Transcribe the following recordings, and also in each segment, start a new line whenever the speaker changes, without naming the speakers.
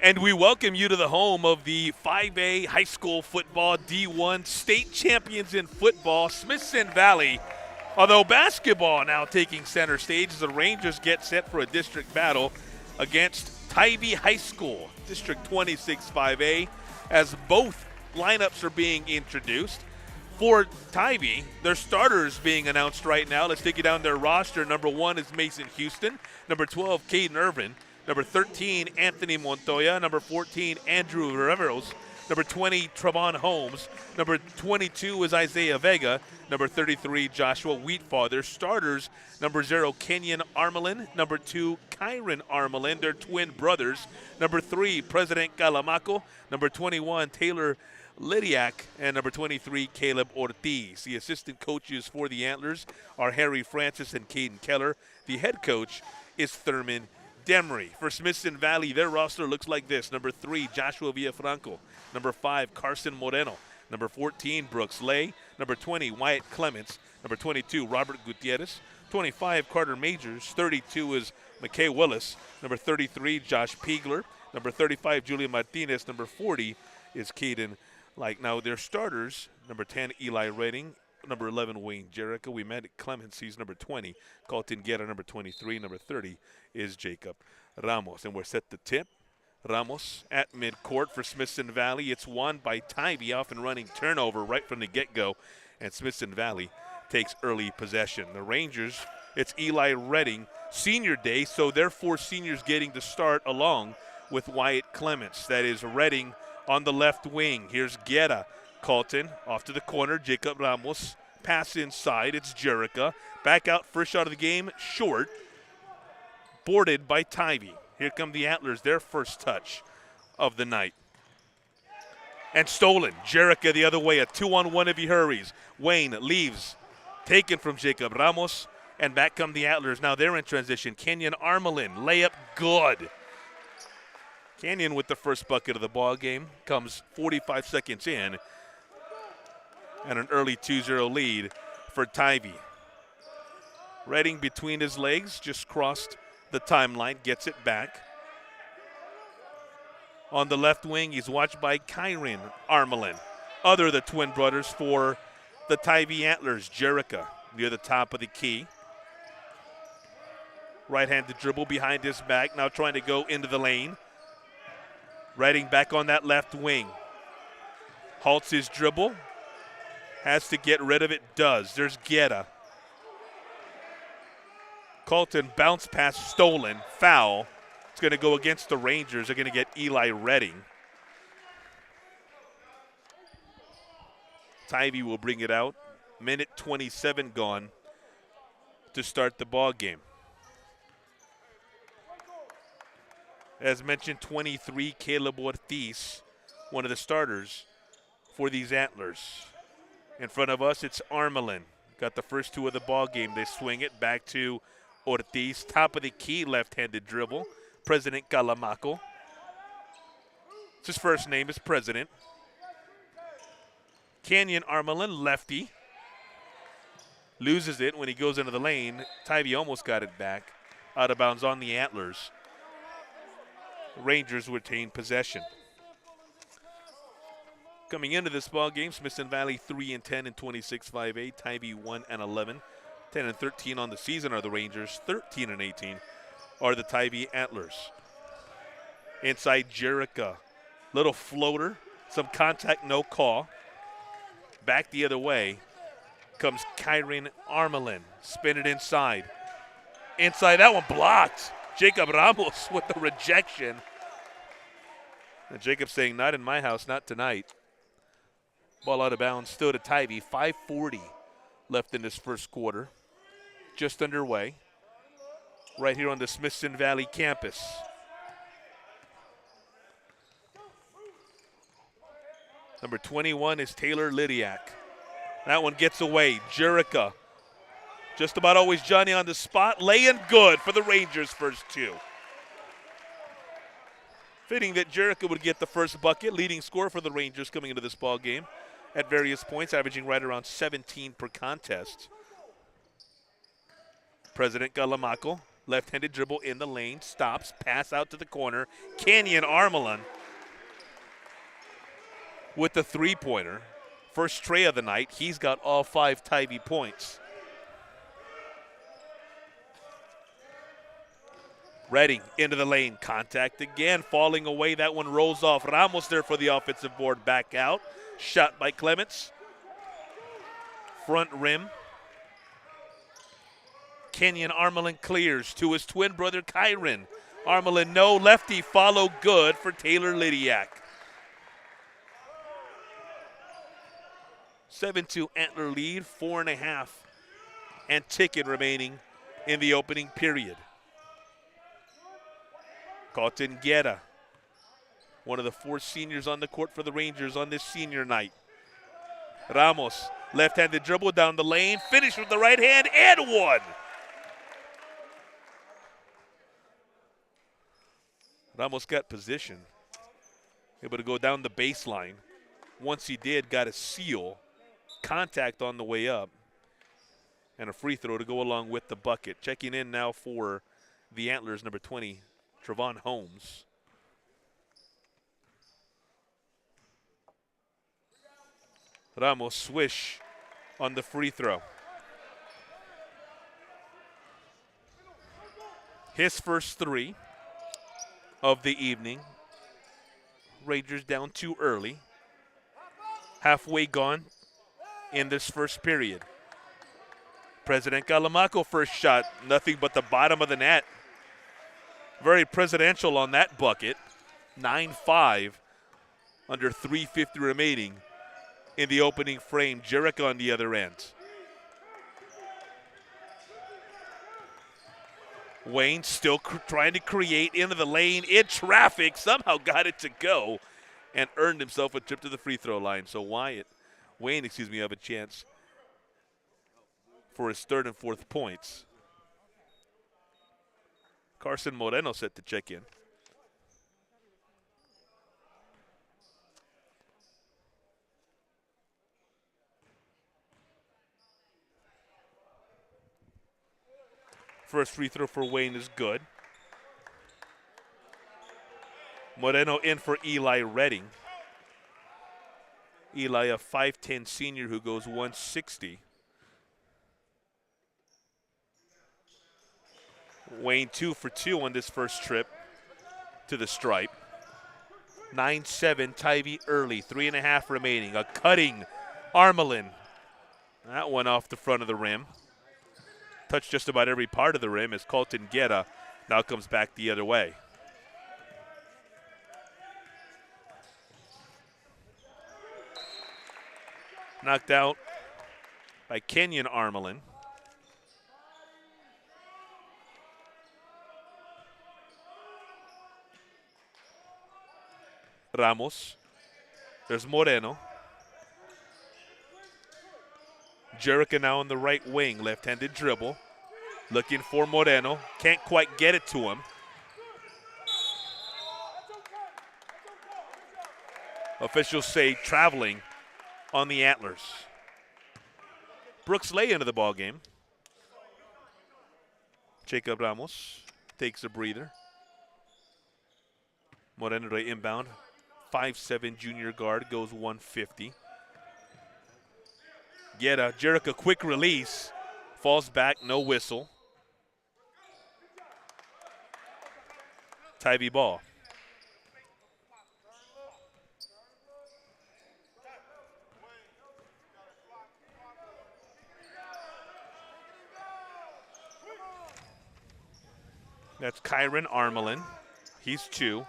And we welcome you to the home of the 5A high school football D1 state champions in football, Smithson Valley. Although basketball now taking center stage as the Rangers get set for a district battle against Tivy High School, District 26 5A, as both lineups are being introduced. For Tivy, their starters being announced right now. Let's take you down their roster. Number 1 is Mason Houston. Number 12, Caden Irvin. Number 13, Anthony Montoya. Number 14, Andrew Riveros. Number 20, Trevon Holmes. Number 22 is Isaiah Vega. Number 33, Joshua Wheatfall. Their starters, number 0, Kenyon Armelin. Number 2, Kyron Armelin. They're twin brothers. Number 3, President Calamaco. Number 21, Taylor Lydiak, and number 23, Caleb Ortiz. The assistant coaches for the Antlers are Harry Francis and Caden Keller. The head coach is Thurman Demery. For Smithson Valley, their roster looks like this. Number 3, Joshua Villafranco. Number 5, Carson Moreno. Number 14, Brooks Lay. Number 20, Wyatt Clements. Number 22, Robert Gutierrez. 25, Carter Majors. 32 is McKay Willis. Number 33, Josh Piegler. Number 35, Julian Martinez. Number 40 is Caden Now, their starters, number 10, Eli Redding. Number 11, Wayne Jericho. We met at Clements. He's number 20. Colton Guerra, number 23. Number 30 is Jacob Ramos. And we're set to tip. Ramos at midcourt for Smithson Valley. It's won by Tivy, off and running turnover right from the get-go. And Smithson Valley takes early possession. The Rangers, it's Eli Redding, senior day, so they're 4 seniors getting to start along with Wyatt Clements. That is Redding on the left wing. Here's Guerra. Colton off to the corner. Jacob Ramos. Pass inside. It's Jerica. Back out, first shot of the game, short. Boarded by Tivy. Here come the Antlers, their first touch of the night. And stolen. Jerica the other way, a 2-on-1 if he hurries. Wayne leaves. Taken from Jacob Ramos. And back come the Antlers. Now they're in transition. Kenyon Armelin. Layup good. Kenyon with the first bucket of the ball game. Comes 45 seconds in. And an early 2-0 lead for Tivy. Redding between his legs, just crossed the timeline, gets it back. On the left wing, he's watched by Kyron Armelin. Other the twin brothers for the Tivy Antlers. Jerica near the top of the key. Right-handed dribble behind his back, now trying to go into the lane. Redding back on that left wing. Halts his dribble. Has to get rid of it, does. There's Guerra. Colton bounce pass stolen, foul. It's going to go against the Rangers. They're going to get Eli Redding. Tivy will bring it out. Minute 27 gone to start the ball game. As mentioned, 23, Caleb Ortiz, one of the starters for these Antlers. In front of us, it's Armelin. Got the first 2 of the ball game. They swing it back to Ortiz. Top of the key, left-handed dribble. President Calamaco. His first name is President. Kenyon Armelin, lefty. Loses it when he goes into the lane. Tivy almost got it back. Out of bounds on the Antlers. Rangers retain possession. Coming into this ball game, Smithson Valley 3-10 in 26 5A. Tivy 1-11. 10-13 on the season are the Rangers. 13-18 are the Tivy Antlers. Inside Jerica. Little floater. Some contact, no call. Back the other way comes Kyron Armelin. Spin it inside. Inside, that one blocked. Jacob Ramos with the rejection. And Jacob saying, not in my house, not tonight. Ball out of bounds, still to Tivy. 5:40 left in this first quarter. Just underway. Right here on the Smithson Valley campus. Number 21 is Taylor Lydiak. That one gets away. Jerica. Just about always Johnny on the spot. Laying good for the Rangers' first 2. Fitting that Jerica would get the first bucket. Leading scorer for the Rangers coming into this ball game at various points, averaging right around 17 per contest. President Calamaco Left-handed dribble in the lane, stops, pass out to the corner. Kenyon Armelin with the three-pointer. First tray of the night. He's got all 5 Tivy points. Redding into the lane. Contact again. Falling away. That one rolls off. Ramos there for the offensive board. Back out. Shot by Clements. Front rim. Kenyon Armelin clears to his twin brother Kyron. Armelin no. Lefty follow good for Taylor Lydiak. 7-2 Antler lead. 4.5 and ticking remaining in the opening period. Colton Guerra, one of the 4 seniors on the court for the Rangers on this senior night. Ramos, left-handed dribble down the lane, finish with the right hand, and one. Ramos got position, able to go down the baseline. Once he did, got a seal, contact on the way up, and a free throw to go along with the bucket. Checking in now for the Antlers, number 20, Trevon Holmes. Ramos swish on the free throw. His first 3 of the evening. Rangers down too early. Halfway gone in this first period. President Calamaco first shot, nothing but the bottom of the net. Very presidential on that bucket. 9-5 under 3:50 remaining in the opening frame. Jerick on the other end. Wayne still trying to create into the lane in traffic. Somehow got it to go and earned himself a trip to the free throw line. So Wayne have a chance for his 3rd and 4th points. Carson Moreno set to check in. First free throw for Wayne is good. Moreno in for Eli Redding. Eli, a 5'10 senior who goes 160. Wayne 2 for 2 on this first trip to the stripe. 9-7 Tivy early, 3.5 remaining. A cutting Armelin. That one off the front of the rim. Touched just about every part of the rim as Colton Guerra now comes back the other way. Knocked out by Kenyon Armelin. Ramos. There's Moreno. Jerica now on the right wing, left-handed dribble. Looking for Moreno. Can't quite get it to him. Officials say traveling on the Antlers. Brooks Lay into the ball game. Jacob Ramos takes a breather. Moreno to inbound. 5'7 junior guard, goes 150. Guerra, Jerica, quick release. Falls back, no whistle. Tivy ball. That's Kyron Armelin. He's 2.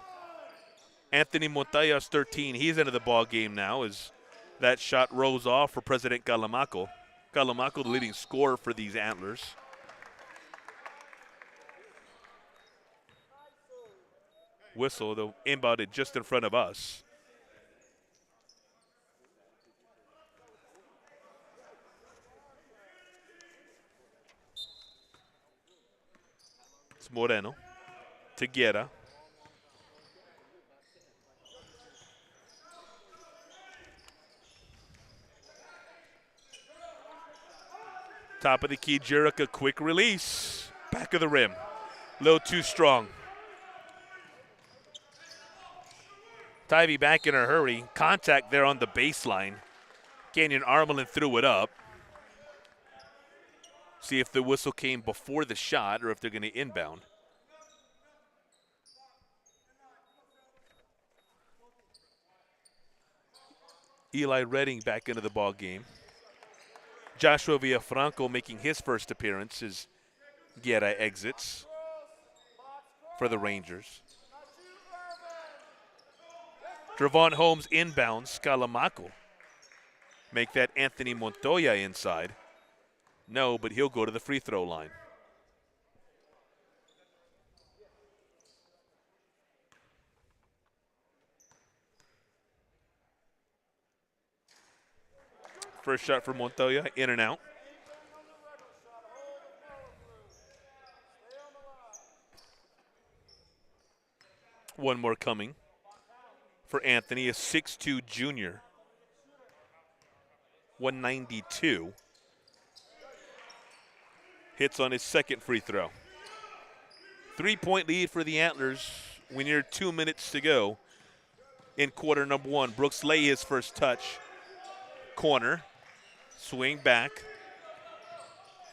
Anthony Montallas, 13. He's into the ball game now as that shot rolls off for President Calamaco. Calamaco, the leading scorer for these Antlers. Whistle, though, inbounded just in front of us. It's Moreno to Guerra. Top of the key, Jerica, quick release. Back of the rim. A little too strong. Tivy back in a hurry. Contact there on the baseline. Kenyon Armelin threw it up. See if the whistle came before the shot or if they're going to inbound. Eli Redding back into the ball game. Joshua Villafranco making his first appearance as Guerra exits for the Rangers. Trevon Holmes inbounds. Calamaco. Make that Anthony Montoya inside. No, but he'll go to the free throw line. First shot for Montoya, in and out. One more coming for Anthony, a 6'2 junior. 192. Hits on his second free throw. 3-point lead for the Antlers. We near 2 minutes to go in quarter number one. Brooks Lay his first touch. Corner. Swing back.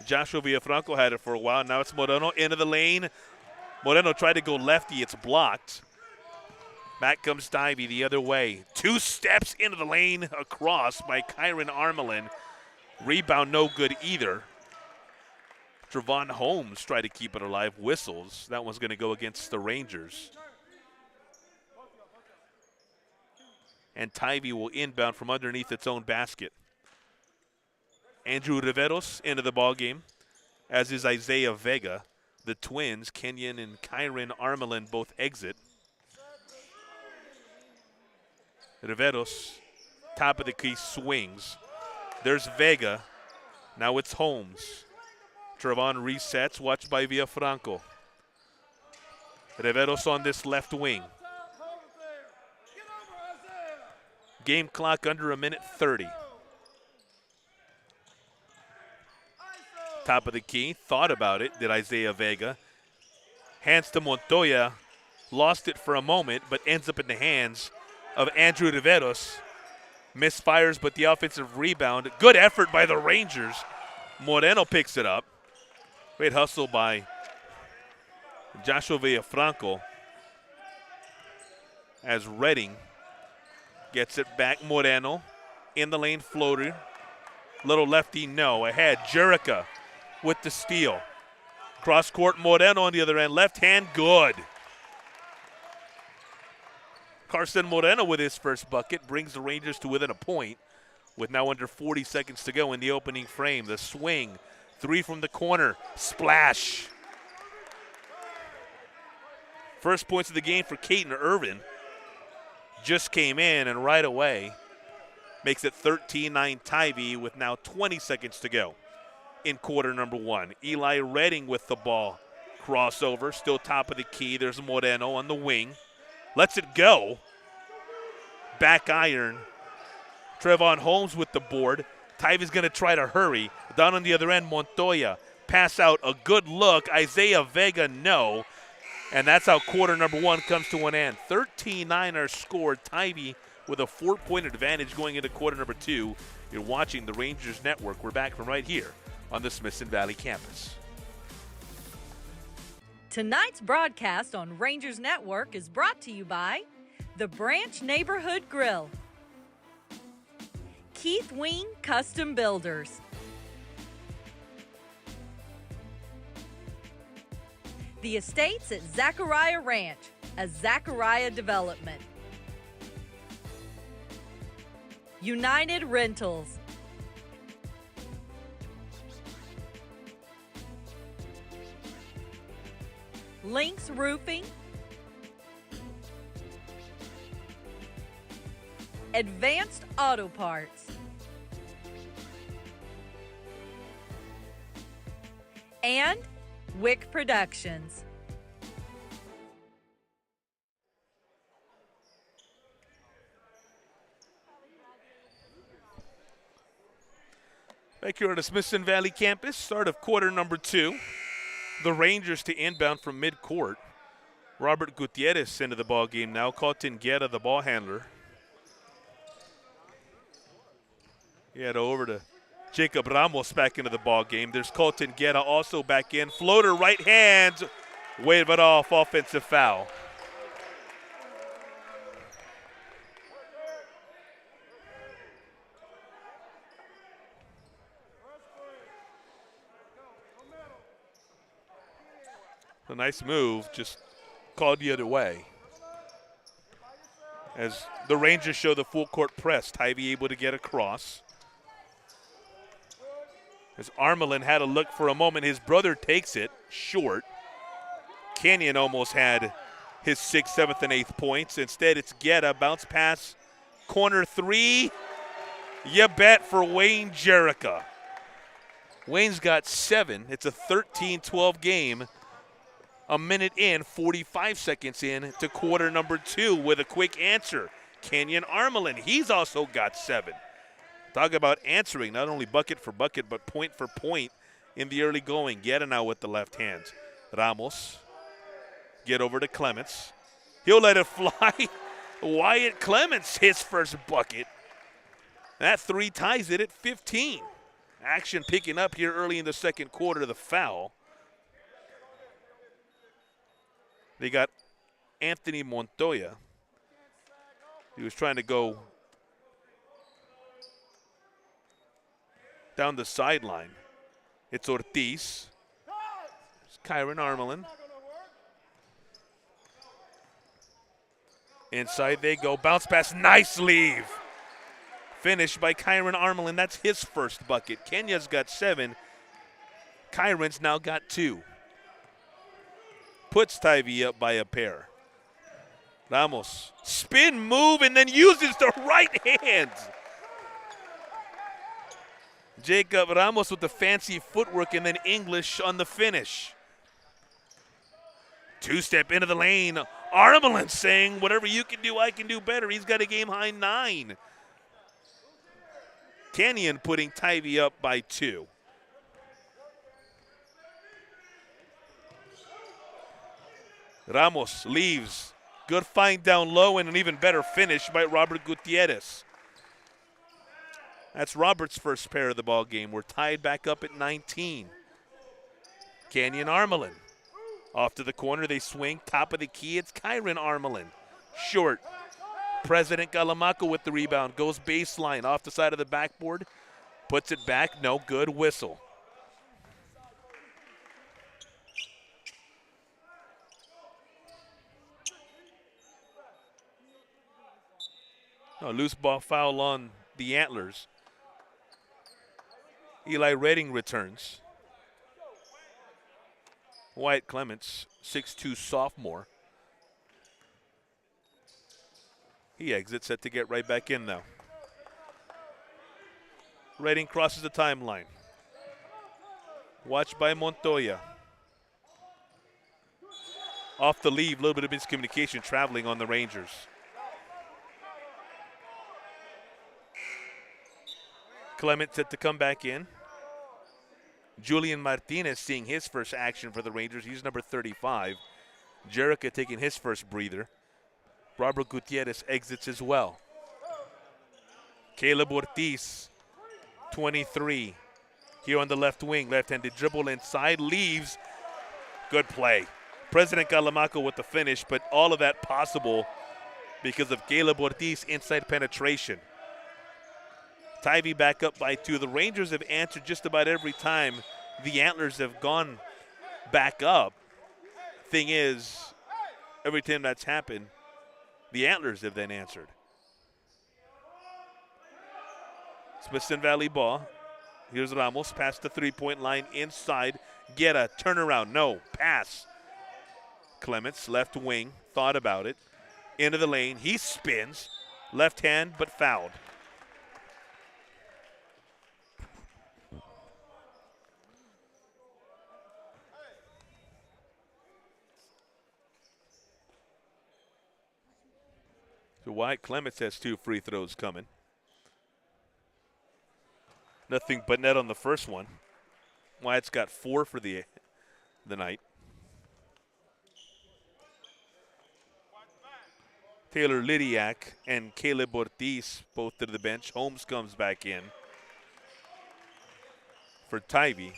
Joshua Villafranco had it for a while. Now it's Moreno into the lane. Moreno tried to go lefty. It's blocked. Back comes Tivy the other way. 2 steps into the lane across by Kyron Armelin. Rebound no good either. Trevon Holmes tried to keep it alive. Whistles. That one's going to go against the Rangers. And Tivy will inbound from underneath its own basket. Andrew Riveros into the ball game, as is Isaiah Vega. The twins, Kenyon and Kyron Armelin, both exit. Riveros, top of the key, swings. There's Vega. Now it's Holmes. Trevon resets, watched by Villafranco. Riveros on this left wing. Game clock under a minute 30. Top of the key, thought about it, did Isaiah Vega. Hands to Montoya, lost it for a moment, but ends up in the hands of Andrew Riveros. Misfires, but the offensive rebound. Good effort by the Rangers. Moreno picks it up. Great hustle by Joshua Villafranco as Redding gets it back. Moreno in the lane, floater. Little lefty, no. Ahead, Jerica with the steal. Cross court, Moreno on the other end. Left hand, good. Carson Moreno with his first bucket brings the Rangers to within a point with now under 40 seconds to go in the opening frame. The swing, 3 from the corner, splash. First points of the game for Caden Irvin. Just came in and right away makes it 13-9 Tivy with now 20 seconds to go in quarter number one. Eli Redding with the ball. Crossover, still top of the key. There's Moreno on the wing. Lets it go. Back iron. Trevon Holmes with the board. Tivy's going to try to hurry. Down on the other end, Montoya. Pass out, a good look. Isaiah Vega, no. And that's how quarter number one comes to an end. 13-9 are scored. Tivy with a 4-point advantage going into quarter number two. You're watching the Rangers Network. We're back from right here on the Smithson Valley campus.
Tonight's broadcast on Rangers Network is brought to you by the Branch Neighborhood Grill, Keith Wing Custom Builders, the Estates at Zachariah Ranch, a Zachariah development, United Rentals, Lynx Roofing, Advanced Auto Parts, and Wick Productions.
Back here at the Smithson Valley campus, start of quarter number two. the Rangers to inbound from midcourt. Robert Gutierrez into the ball game now. Colton Guerra, the ball handler. He had over to Jacob Ramos back into the ball game. There's Colton Guerra also back in. Floater, right hand. Wave it off, offensive foul. A nice move, just called the other way. As the Rangers show the full court press, Tivy able to get across. As Armelin had a look for a moment, his brother takes it short. Canyon almost had his 6th, 7th, and 8th points. Instead, it's Guerra, bounce pass, corner three. You bet for Wayne Jerica. Wayne's got 7. It's a 13-12 game. A minute in, 45 seconds in to quarter number 2 with a quick answer. Kenyon Armelin, he's also got 7. Talk about answering, not only bucket for bucket, but point for point in the early going. Guerra now with the left hand. Ramos, get over to Clements. He'll let it fly. Wyatt Clements, his first bucket. That 3 ties it at 15. Action picking up here early in the second quarter, the foul. They got Anthony Montoya. He was trying to go down the sideline. It's Ortiz. It's Kyron Armelin. Inside they go. Bounce pass. Nice leave. Finished by Kyron Armelin. That's his first bucket. Kenya's got 7. Kyron's now got 2. Puts Tivy up by a pair. Ramos, spin move, and then uses the right hand. Jacob Ramos with the fancy footwork, and then English on the finish. 2-step into the lane. Armelin saying, whatever you can do, I can do better. He's got a game-high 9. Canyon putting Tivy up by 2. Ramos leaves. Good find down low and an even better finish by Robert Gutierrez. That's Robert's first pair of the ball game. We're tied back up at 19. Canyon Armelin. Off to the corner, they swing. Top of the key, it's Kyron Armelin. Short. President Galamaco with the rebound. Goes baseline off the side of the backboard. Puts it back. No good. Whistle. A loose ball foul on the Antlers. Eli Redding returns. Wyatt Clements, 6'2" sophomore. He exits, set to get right back in now. Redding crosses the timeline. Watched by Montoya. Off the leave, a little bit of miscommunication traveling on the Rangers. Clement set to come back in. Julian Martinez seeing his first action for the Rangers. He's number 35. Jerica taking his first breather. Robert Gutierrez exits as well. Caleb Ortiz, 23. Here on the left wing, left-handed dribble inside, leaves. Good play. President Galamaco with the finish, but all of that possible because of Caleb Ortiz inside penetration. Tivy back up by 2. The Rangers have answered just about every time the Antlers have gone back up. Thing is, every time that's happened, the Antlers have then answered. Smithson Valley ball. Here's Ramos, past the three-point line inside. Guerra, turnaround, no, pass. Clements, left wing, thought about it. Into the lane, he spins. Left hand, but fouled. So Wyatt Clements has 2 free throws coming. Nothing but net on the first one. Wyatt's got 4 for the the night. Taylor Lidiak and Caleb Ortiz both to the bench. Holmes comes back in for Tivy.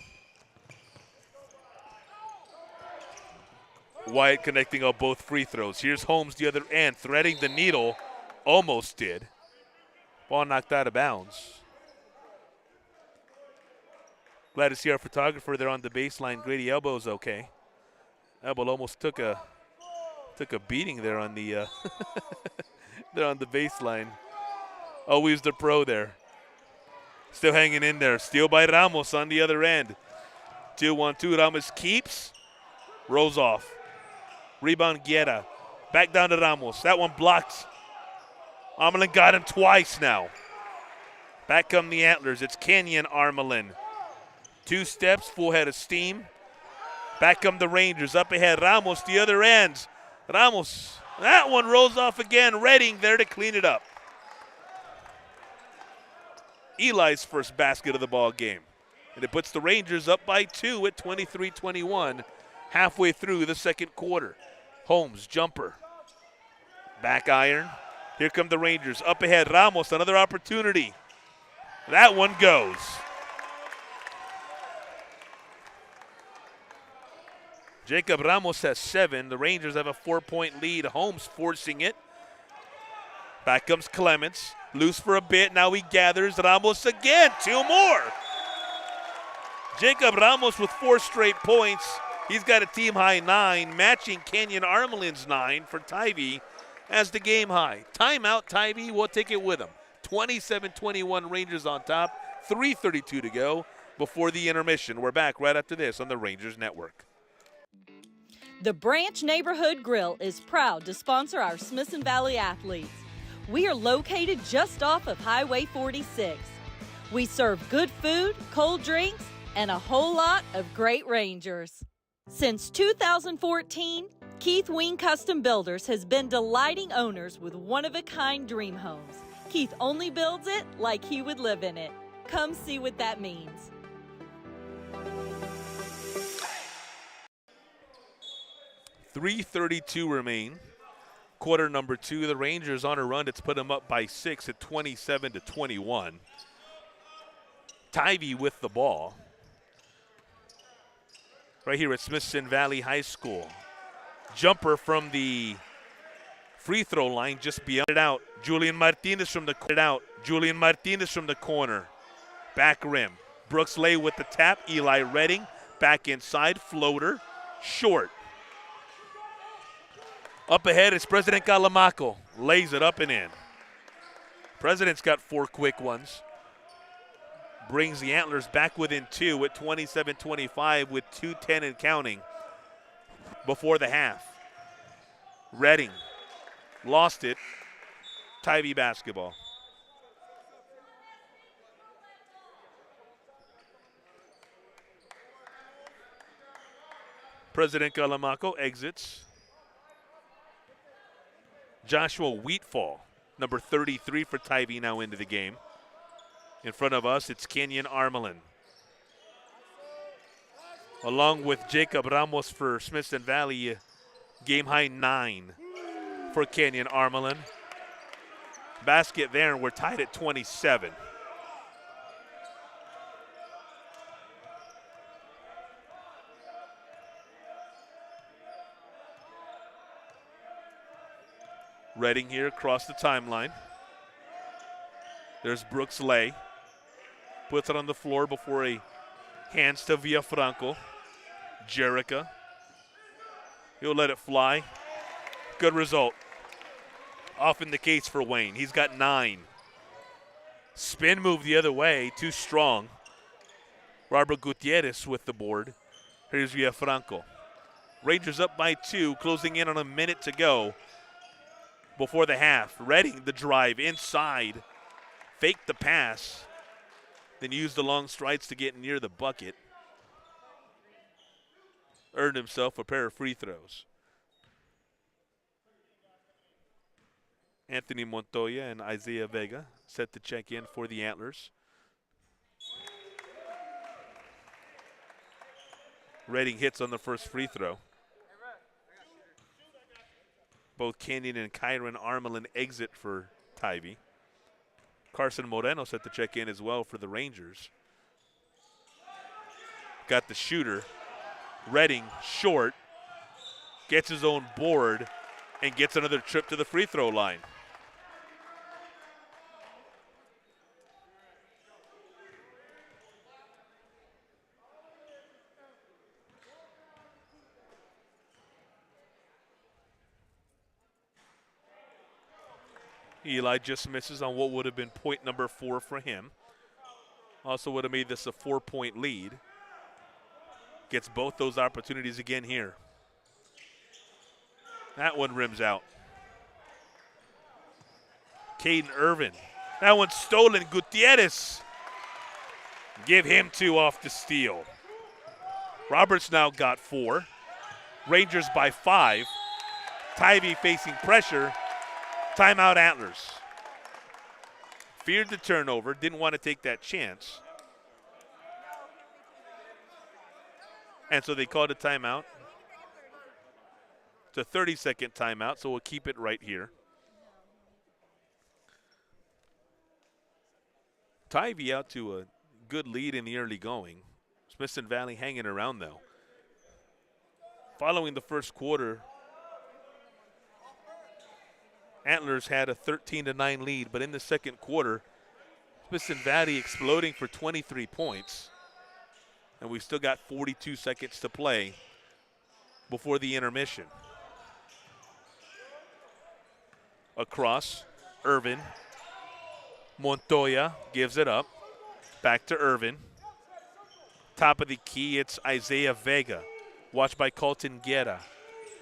Wyatt connecting on both free throws. Here's Holmes the other end, threading the needle. Almost did. Ball knocked out of bounds. Glad to see our photographer there on the baseline. Grady Elbow's okay. Elbow almost took a beating there on the there on the baseline. Always the pro there. Still hanging in there. Steal by Ramos on the other end. 2-1-2. Ramos keeps. Rolls off. Rebound Guerra. Back down to Ramos. That one blocked. Armelin got him twice now. Back come the Antlers. It's Kenyon Armelin. 2 steps, full head of steam. Back come the Rangers. Up ahead, Ramos the other end. Ramos. That one rolls off again. Redding there to clean it up. Eli's first basket of the ball game. And it puts the Rangers up by 2 at 23-21 halfway through the second quarter. Holmes, jumper. Back iron. Here come the Rangers. Up ahead, Ramos, another opportunity. That one goes. Jacob Ramos has 7. The Rangers have a 4-point lead. Holmes forcing it. Back comes Clements. Loose for a bit. Now he gathers. Ramos again. 2 more. Jacob Ramos with 4 straight points. He's got a team-high 9, matching Kenyon Armelin's 9 for Tivy as the game high. Timeout, Tivy. We'll take it with him. 27-21 Rangers on top. 3:32 to go before the intermission. We're back right after this on the Rangers Network.
The Branch Neighborhood Grill is proud to sponsor our Smithson Valley athletes. We are located just off of Highway 46. We serve good food, cold drinks, and a whole lot of great Rangers. Since 2014, Keith Wing Custom Builders has been delighting owners with one-of-a-kind dream homes. Keith only builds it like he would live in it. Come see what that means.
.332 remain. Quarter number 2. The Rangers on a run that's put them up by 6 at 27-21. Tivy with the ball. Right here at Smithson Valley High School. Jumper from the free throw line just beyond it out. Julian Martinez from the corner. Back rim. Brooks Lay with the tap. Eli Redding back inside. Floater. Short. Up ahead is President Calamaco. Lays it up and in. President's got 4 quick ones. Brings the Antlers back within 2 at 27-25 with 2:10 and counting before the half. Redding lost it. Tivy basketball. President Calamaco exits. Joshua Wheatfall, number 33 for Tivy, now into the game. In front of us, it's Kenyon Armelin. Along with Jacob Ramos for Smithson Valley, game high 9 for Kenyon Armelin. Basket there, and we're tied at 27. Redding here across the timeline. There's Brooks Lay. Puts it on the floor before he hands to Villafranco. Jerica. He'll let it fly. Good result. Often the case for Wayne. He's got 9. Spin move the other way. Too strong. Robert Gutierrez with the board. Here's Villafranco. Rangers up by 2. Closing in on a minute to go before the half. Redding the drive inside. Fake the pass. Then use the long strides to get near the bucket. Earned himself a pair of free throws. Anthony Montoya and Isaiah Vega set to check in for the Antlers. Redding hits on the first free throw. Both Kenyon and Kyron Armelin exit for Tivy. Carson Moreno set to check in as well for the Rangers. Got the shooter. Redding short. Gets his own board and gets another trip to the free throw line. Eli just misses on what would have been point number 4 for him. Also would have made this a 4-point lead. Gets both those opportunities again here. That one rims out. Caden Irvin. That one's stolen. Gutierrez. Give him 2 off the steal. Roberts now got 4. Rangers by 5. Tivy facing pressure. Timeout Antlers. Feared the turnover, didn't want to take that chance. And so they called a timeout. It's a 30-second timeout, so we'll keep it right here. Tivy out to a good lead in the early going. Smithson Valley hanging around, though. Following the first quarter, Antlers had a 13-9 lead, but in the second quarter, Smithson Valley exploding for 23 points. And we still got 42 seconds to play before the intermission. Across, Irvin. Montoya gives it up. Back to Irvin. Top of the key, it's Isaiah Vega. Watched by Colton Guerra.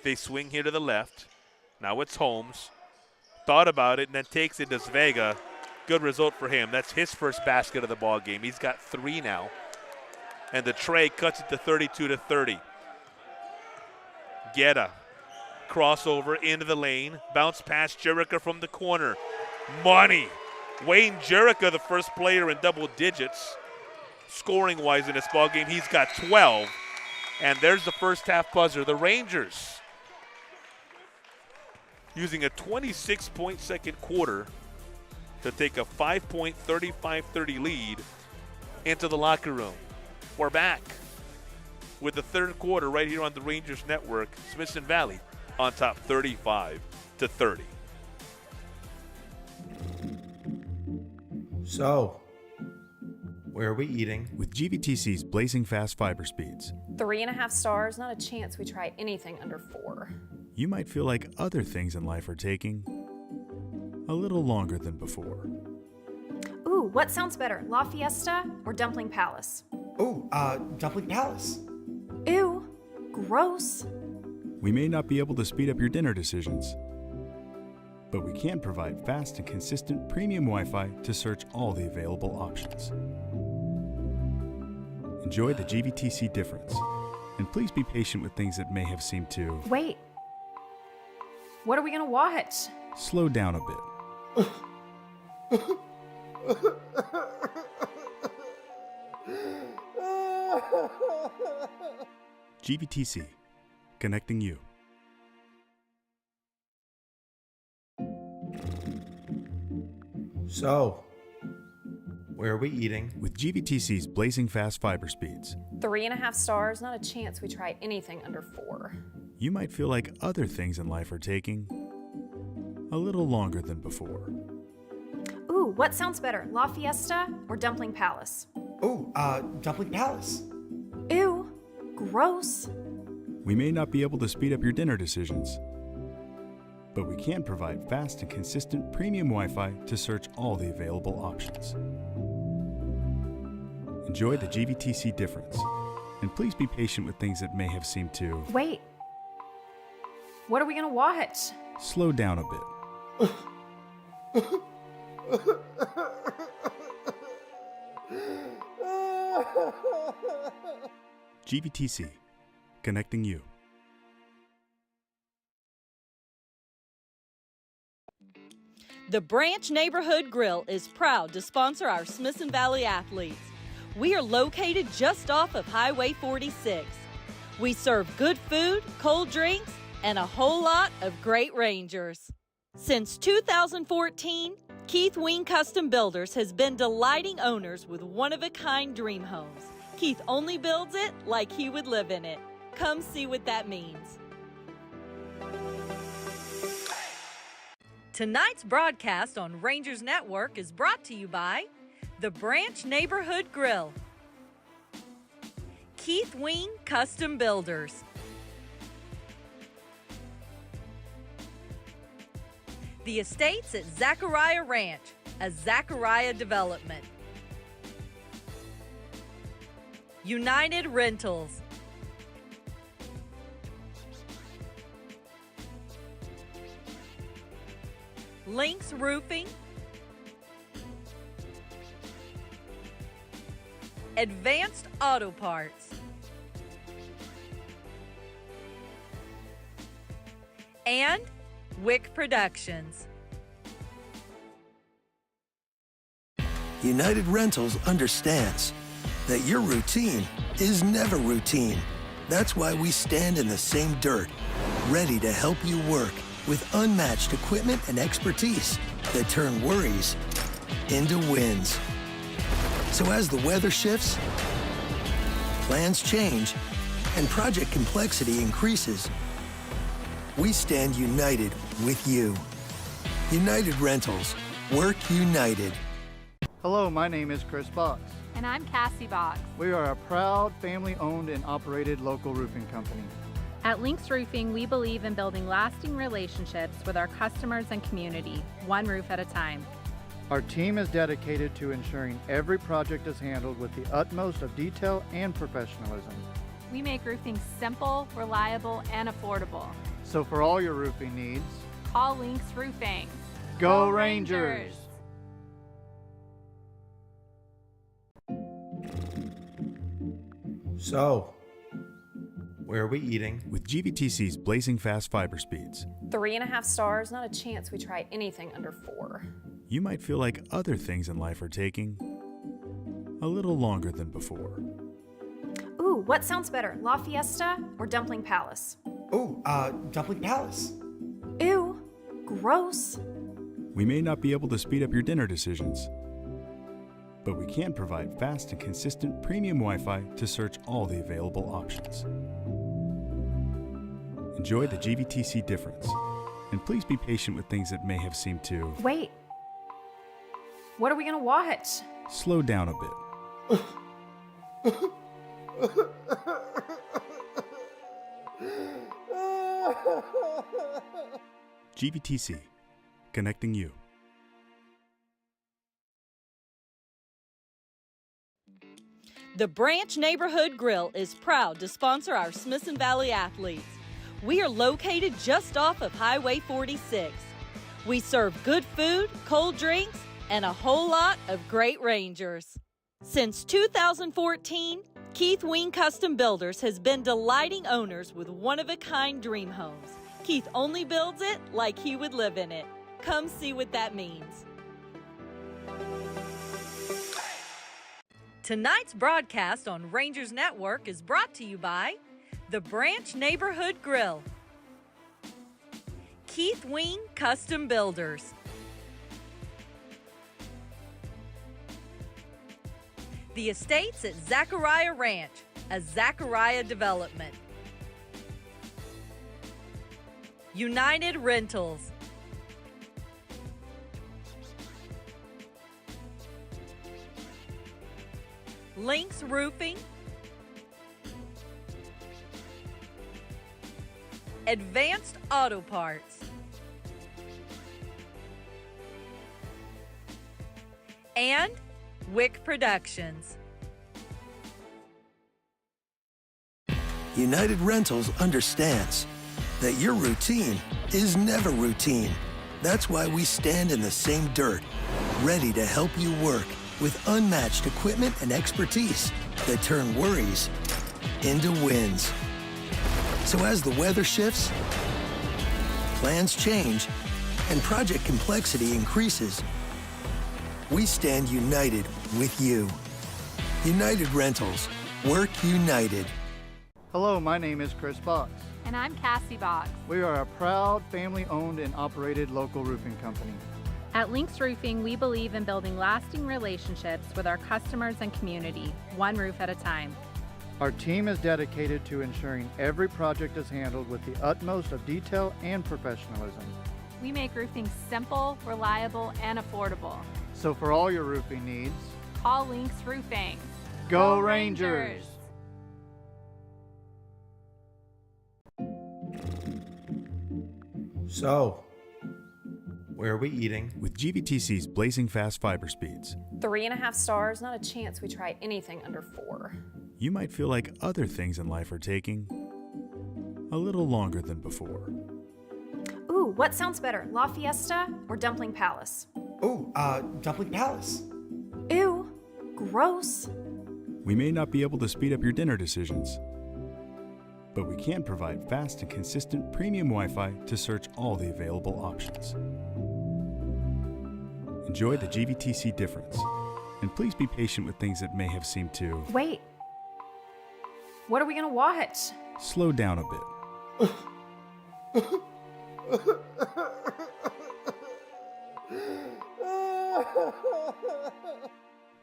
They swing here to the left. Now it's Holmes. Thought about it and then takes it to Vega. Good result for him. That's his first basket of the ball game. He's got 3 now. And the tray cuts it to 32-30. Guerra. Crossover into the lane. Bounce past Jerica from the corner. Money. Wayne Jerica, the first player in double digits, scoring-wise in this ball game. He's got 12. And there's the first half buzzer. The Rangers using a 26-point second quarter to take a 5-point, 35-30 lead into the locker room. We're back with the third quarter right here on the Rangers Network. Smithson Valley on top 35-30.
So, where are we eating?
With GVTC's blazing fast fiber speeds,
3.5 stars, not a chance we try anything under 4.
you might feel like other things in life are taking a little longer than before.
Ooh, what sounds better, La Fiesta or Dumpling Palace?
Ooh, Dumpling Palace.
Ew, gross.
We may not be able to speed up your dinner decisions, but we can provide fast and consistent premium Wi-Fi to search all the available options. Enjoy the GVTC difference, and please be patient with things that may have seemed to
Wait, what are we gonna watch?
slow down a bit. GVTC, connecting you.
So, where are we eating?
With GVTC's blazing fast fiber speeds,
3.5 stars, not a chance we try anything under 4.
you might feel like other things in life are taking a little longer than before.
Ooh, what sounds better, La Fiesta or Dumpling Palace?
Ooh, Dumpling Palace.
Ew, gross.
We may not be able to speed up your dinner decisions, but we can provide fast and consistent premium Wi-Fi to search all the available options. Enjoy the GVTC difference, and please be patient with things that may have seemed to
Wait, what are we gonna watch?
slow down a bit. GVTC, connecting you.
The Branch Neighborhood Grill is proud to sponsor our Smithson Valley athletes. We are located just off of Highway 46. We serve good food, cold drinks, and a whole lot of great Rangers. Since 2014, Keith Wing Custom Builders has been delighting owners with one-of-a-kind dream homes. Keith only builds it like he would live in it. Come see what that means. Tonight's broadcast on Rangers Network is brought to you by the Branch Neighborhood Grill, Keith Wing Custom Builders, the Estates at Zachariah Ranch, a Zachariah development, United Rentals, Lynx Roofing, Advanced Auto Parts, and Wick Productions.
United Rentals understands that your routine is never routine. That's why we stand in the same dirt, ready to help you work with unmatched equipment and expertise that turn worries into wins. So as the weather shifts, plans change, and project complexity increases, we stand united with you. United Rentals. Work united.
Hello, my name is Chris Box.
And I'm Cassie Box.
We are a proud family-owned and operated local roofing company.
At Lynx Roofing, we believe in building lasting relationships with our customers and community, one roof at a time.
Our team is dedicated to ensuring every project is handled with the utmost of detail and professionalism.
We make roofing simple, reliable, and affordable.
So for all your roofing needs,
Call Lynx Roofing.
Go Rangers!
So, where are we eating?
With GVTC's blazing fast fiber speeds,
3.5 stars, not a chance we try anything under 4.
you might feel like other things in life are taking a little longer than before.
Ooh, what sounds better, La Fiesta or Dumpling Palace?
Oh, Dumpling Palace.
Ew, gross.
We may not be able to speed up your dinner decisions, but we can provide fast and consistent premium Wi-Fi to search all the available options. Enjoy the GVTC difference, and please be patient with things that may have seemed to
Wait, what are we gonna watch?
slow down a bit. GVTC, connecting you.
The Branch Neighborhood Grill is proud to sponsor our Smithson Valley athletes. We are located just off of Highway 46. We serve good food, cold drinks, and a whole lot of great Rangers. Since 2014, Keith Wing Custom Builders has been delighting owners with one-of-a-kind dream homes. Keith only builds it like he would live in it. Come see what that means. Tonight's broadcast on Rangers Network is brought to you by the Branch Neighborhood Grill, Keith Wing Custom Builders, the Estates at Zachariah Ranch, a Zachariah development, United Rentals, Lynx Roofing, Advanced Auto Parts, and Wick Productions.
United Rentals understands that your routine is never routine. That's why we stand in the same dirt, ready to help you work with unmatched equipment and expertise that turn worries into wins. So as the weather shifts, plans change, and project complexity increases, we stand united with you. United Rentals. Work united.
Hello, my name is Chris Box.
And I'm Cassie Boggs.
We are a proud family-owned and operated local roofing company.
At Lynx Roofing, we believe in building lasting relationships with our customers and community, one roof at a time.
Our team is dedicated to ensuring every project is handled with the utmost of detail and professionalism.
We make roofing simple, reliable, and affordable.
So for all your roofing needs,
Call Lynx Roofing.
go Rangers!
So, where are we eating?
With GVTC's blazing fast fiber speeds,
3.5 stars, not a chance we try anything under 4.
you might feel like other things in life are taking a little longer than before.
Ooh, what sounds better, La Fiesta or Dumpling Palace?
Oh, Dumpling Palace.
Ew, gross.
We may not be able to speed up your dinner decisions, but we can provide fast and consistent premium Wi-Fi to search all the available options. Enjoy the GVTC difference, and please be patient with things that may have seemed to
Wait, what are we gonna watch?
slow down a bit.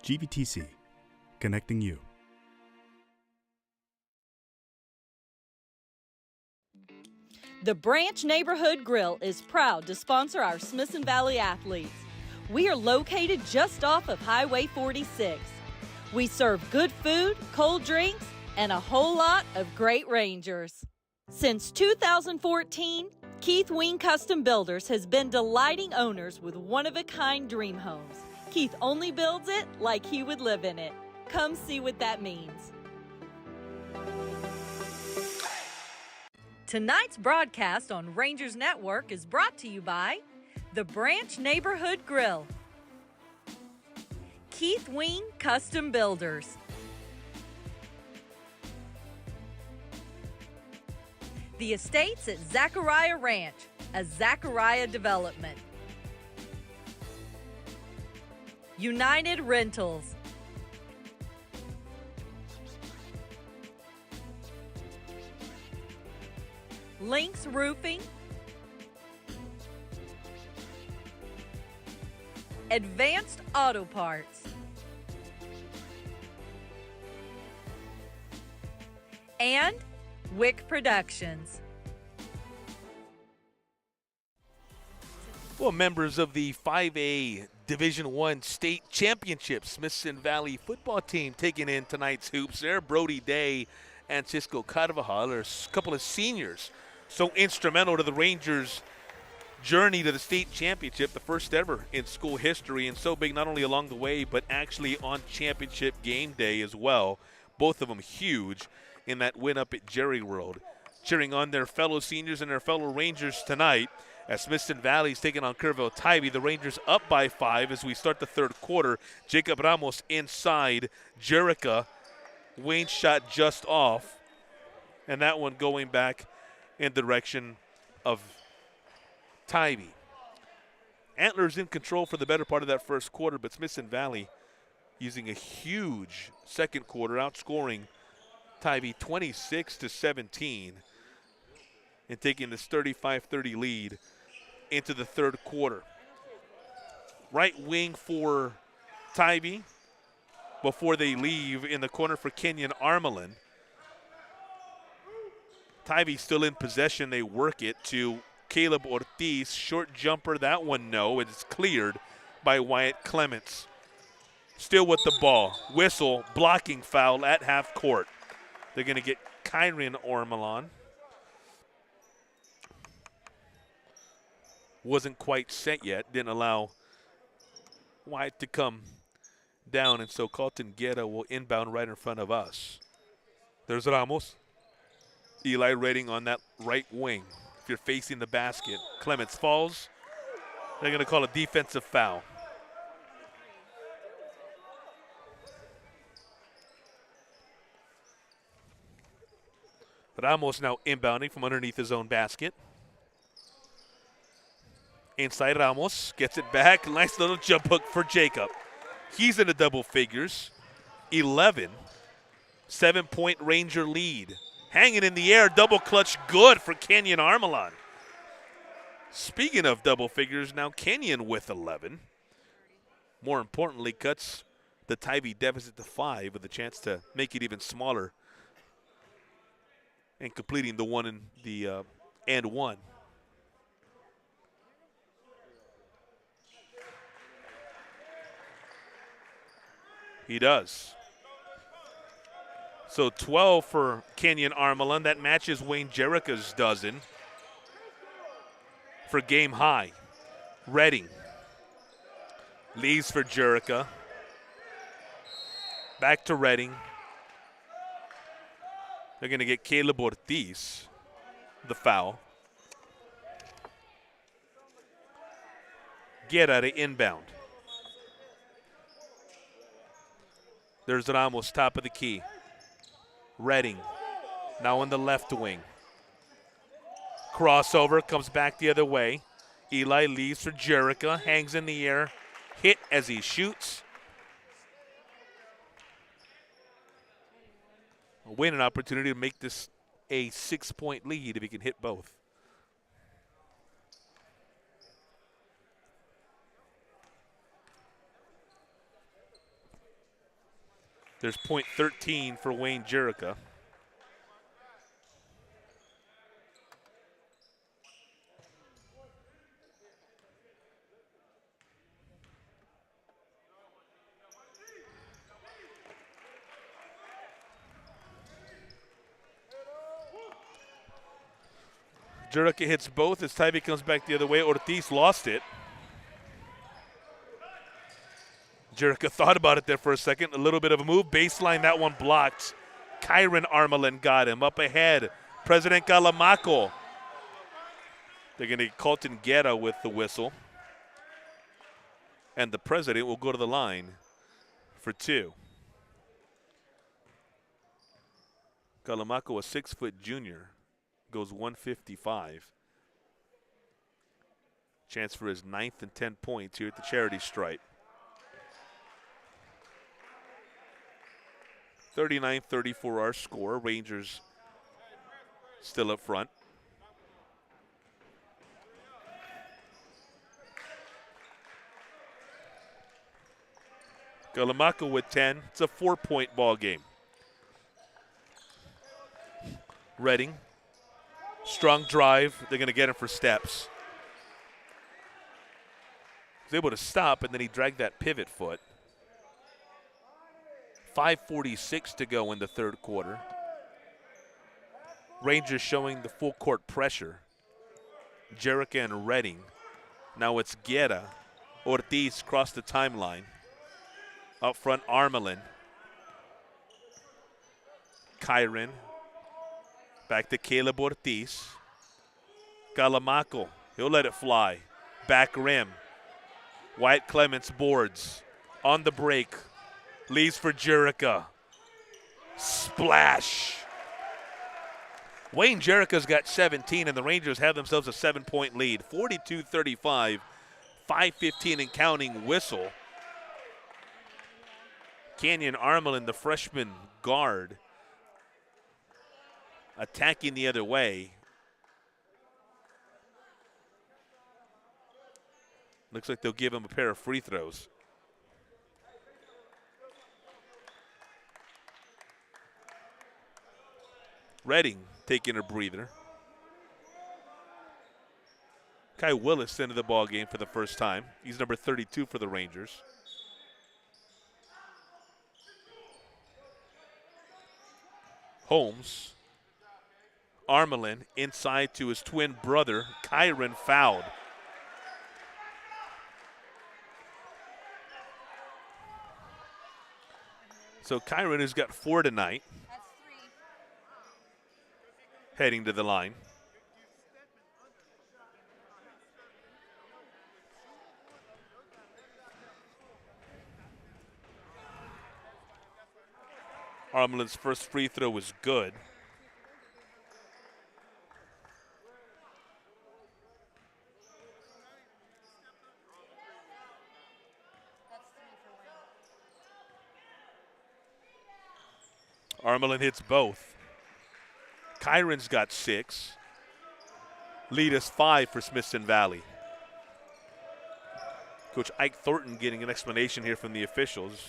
GVTC, connecting you.
The Branch Neighborhood Grill is proud to sponsor our Smithson Valley athletes. We are located just off of Highway 46. We serve good food, cold drinks, and a whole lot of great Rangers. Since 2014, Keith Wing Custom Builders has been delighting owners with one-of-a-kind dream homes. Keith only builds it like he would live in it. Come see what that means. Tonight's broadcast on Rangers Network is brought to you by the Branch Neighborhood Grill, Keith Wing Custom Builders, the Estates at Zachariah Ranch, a Zachariah development, United Rentals, Lynx Roofing, Advanced Auto Parts, and Wick Productions.
Well, members of the 5A Division I State Championship Smithson Valley football team taking in tonight's hoops there. Brody Day and Cisco Carvajal are a couple of seniors so instrumental to the Rangers' journey to the state championship, the first ever in school history, and so big not only along the way but actually on championship game day as well. Both of them huge in that win up at Jerry World. Cheering on their fellow seniors and their fellow Rangers tonight as Smithson Valley's taking on Kerrville Tivy. The Rangers up by 5 as we start the third quarter. Jacob Ramos inside Jerica. Wayne shot just off, and that one going back in the direction of Tivy. Antlers in control for the better part of that first quarter, but Smithson Valley using a huge second quarter, outscoring Tivy 26-17 and taking this 35-30 lead into the third quarter. Right wing for Tivy before they leave in the corner for Kenyon Armelin. Tivy still in possession. They work it to Caleb Ortiz. Short jumper, that one no. It's cleared by Wyatt Clements. Still with the ball. Whistle, blocking foul at half court. They're going to get Kyrian Ormelon. Wasn't quite set yet. Didn't allow Wyatt to come down, and so Carlton Guerra will inbound right in front of us. There's Ramos. Eli Redding on that right wing. If you're facing the basket, Clements falls. They're going to call a defensive foul. Ramos now inbounding from underneath his own basket. Inside Ramos, gets it back. Nice little jump hook for Jacob. He's in the double figures. 11. 7-point Ranger lead Hanging in the air, double clutch good for Kenyon Armelon. Speaking of double figures, now Kenyon with 11. More importantly, cuts the Tivy deficit to 5 with a chance to make it even smaller and completing the one in the and one. He does. So 12 for Kenyon Armelon. That matches Wayne Jerica's dozen for game high. Redding leaves for Jerica. Back to Redding. They're going to get Caleb Ortiz the foul. Guerra to inbound. There's Ramos, top of the key. Redding, now on the left wing. Crossover, comes back the other way. Eli leaves for Jerica, hangs in the air, hit as he shoots. A win, an opportunity to make this a 6-point lead if he can hit both. There's point 13 for Wayne Jerica. Jerica hits both as Tivy comes back the other way. Ortiz lost it. Jerica thought about it there for a second. A little bit of a move. Baseline, that one blocked. Kyron Armelon got him. Up ahead, President Calamaco. They're going to get Colton Guerra with the whistle. And the president will go to the line for 2. Calamaco, a 6-foot junior, goes 155. Chance for his 9th and 10 points here at the charity stripe. 39-34 our score. Rangers still up front. Calamaco with 10. It's a 4-point ball game. Redding. Strong drive. They're going to get him for steps. He's able to stop, and then he dragged that pivot foot. 5:46 to go in the third quarter. Rangers showing the full court pressure. Jerica and Redding. Now it's Guerra. Ortiz crossed the timeline. Up front, Armelon. Kyron. Back to Caleb Ortiz. Calamaco. He'll let it fly. Back rim. Wyatt Clements boards. On the break. Leaves for Jerica. Splash. Wayne Jerica's got 17, and the Rangers have themselves a 7-point lead. 42-35. 5:15 and counting whistle. Kenyon Armelon, the freshman guard, attacking the other way. Looks like they'll give him a pair of free throws. Redding taking a breather. Kai Willis into the ball game for the first time. He's number 32 for the Rangers. Holmes. Armelon inside to his twin brother. Kyron fouled. So Kyron has got 4 tonight. Heading to the line. Armelon's first free throw was good. Armelon hits both. Kyron's got 6. Lead is 5 for Smithson Valley. Coach Ike Thornton getting an explanation here from the officials.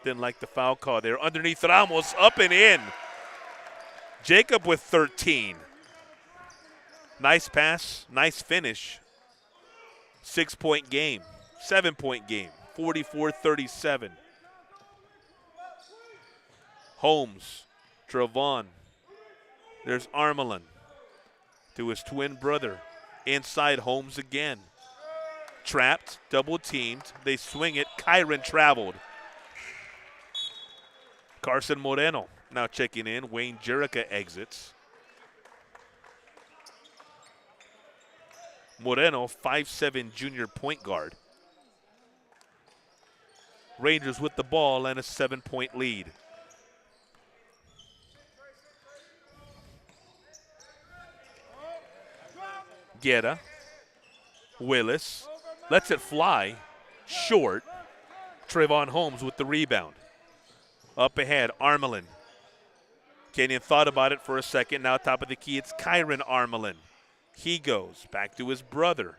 Didn't like the foul call there. Underneath Ramos, up and in. Jacob with 13. Nice pass, nice finish. 6-point game, 7-point game, 44-37. Holmes, Trevon. There's Armelin to his twin brother. Inside Holmes again. Trapped, double teamed. They swing it. Kyron traveled. Carson Moreno now checking in. Wayne Jerica exits. Moreno, 5'7" junior point guard. Rangers with the ball and a 7-point lead. Guerra, Willis, lets it fly, short. Trayvon Holmes with the rebound. Up ahead, Armelin. Kenyon thought about it for a second. Now top of the key, it's Kyron Armelin. He goes back to his brother.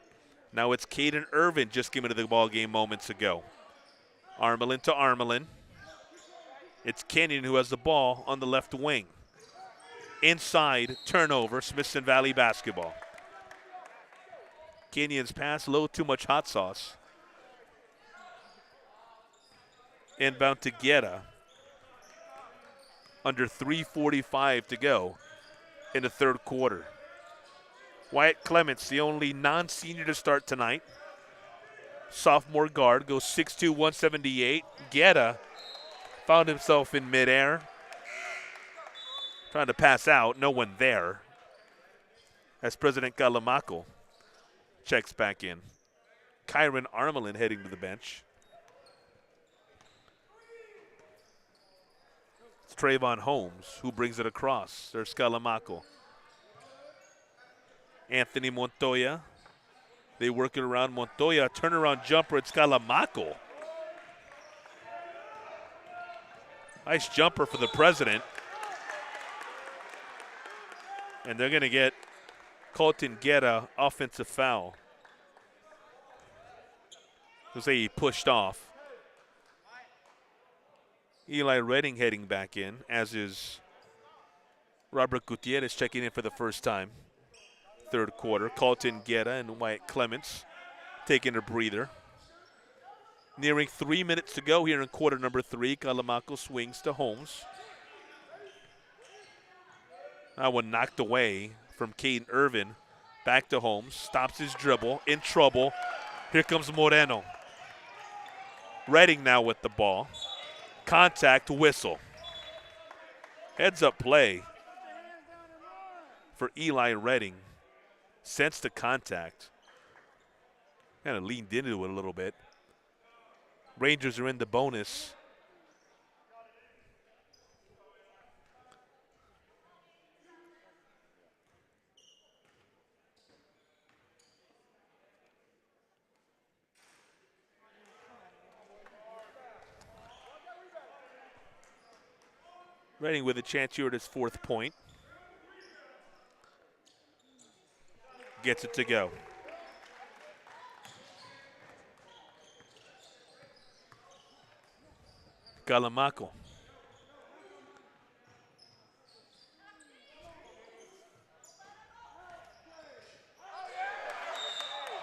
Now it's Caden Irvin just came into the ball game moments ago. Armelin to Armelin. It's Kenyon who has the ball on the left wing. Inside, turnover, Smithson Valley basketball. Kenyon's pass, a little too much hot sauce. Inbound to Guerra. Under 3:45 to go in the third quarter. Wyatt Clements, the only non-senior to start tonight. Sophomore guard, goes 6'2", 178. Guerra found himself in midair. Trying to pass out, no one there. As President Calamaco checks back in. Kyron Armelin heading to the bench. It's Trayvon Holmes who brings it across. There's Calamaco. Anthony Montoya. They work it around Montoya. Turnaround jumper. It's Calamaco. Nice jumper for the president. And they're going to get Colton Guerra offensive foul. We'll say he pushed off. Eli Redding heading back in, as is Robert Gutierrez checking in for the first time. Third quarter, Colton Guerra and Wyatt Clements taking a breather. Nearing 3 minutes to go here in quarter number 3. Calamaco swings to Holmes. That one knocked away from Caden Irvin. Back to Holmes, stops his dribble, in trouble. Here comes Moreno. Redding now with the ball. Contact, whistle. Heads up play for Eli Redding. Sensed the contact. Kind of leaned into it a little bit. Rangers are in the bonus. Redding with a chance here at his 4th point. Gets it to go. Calamaco.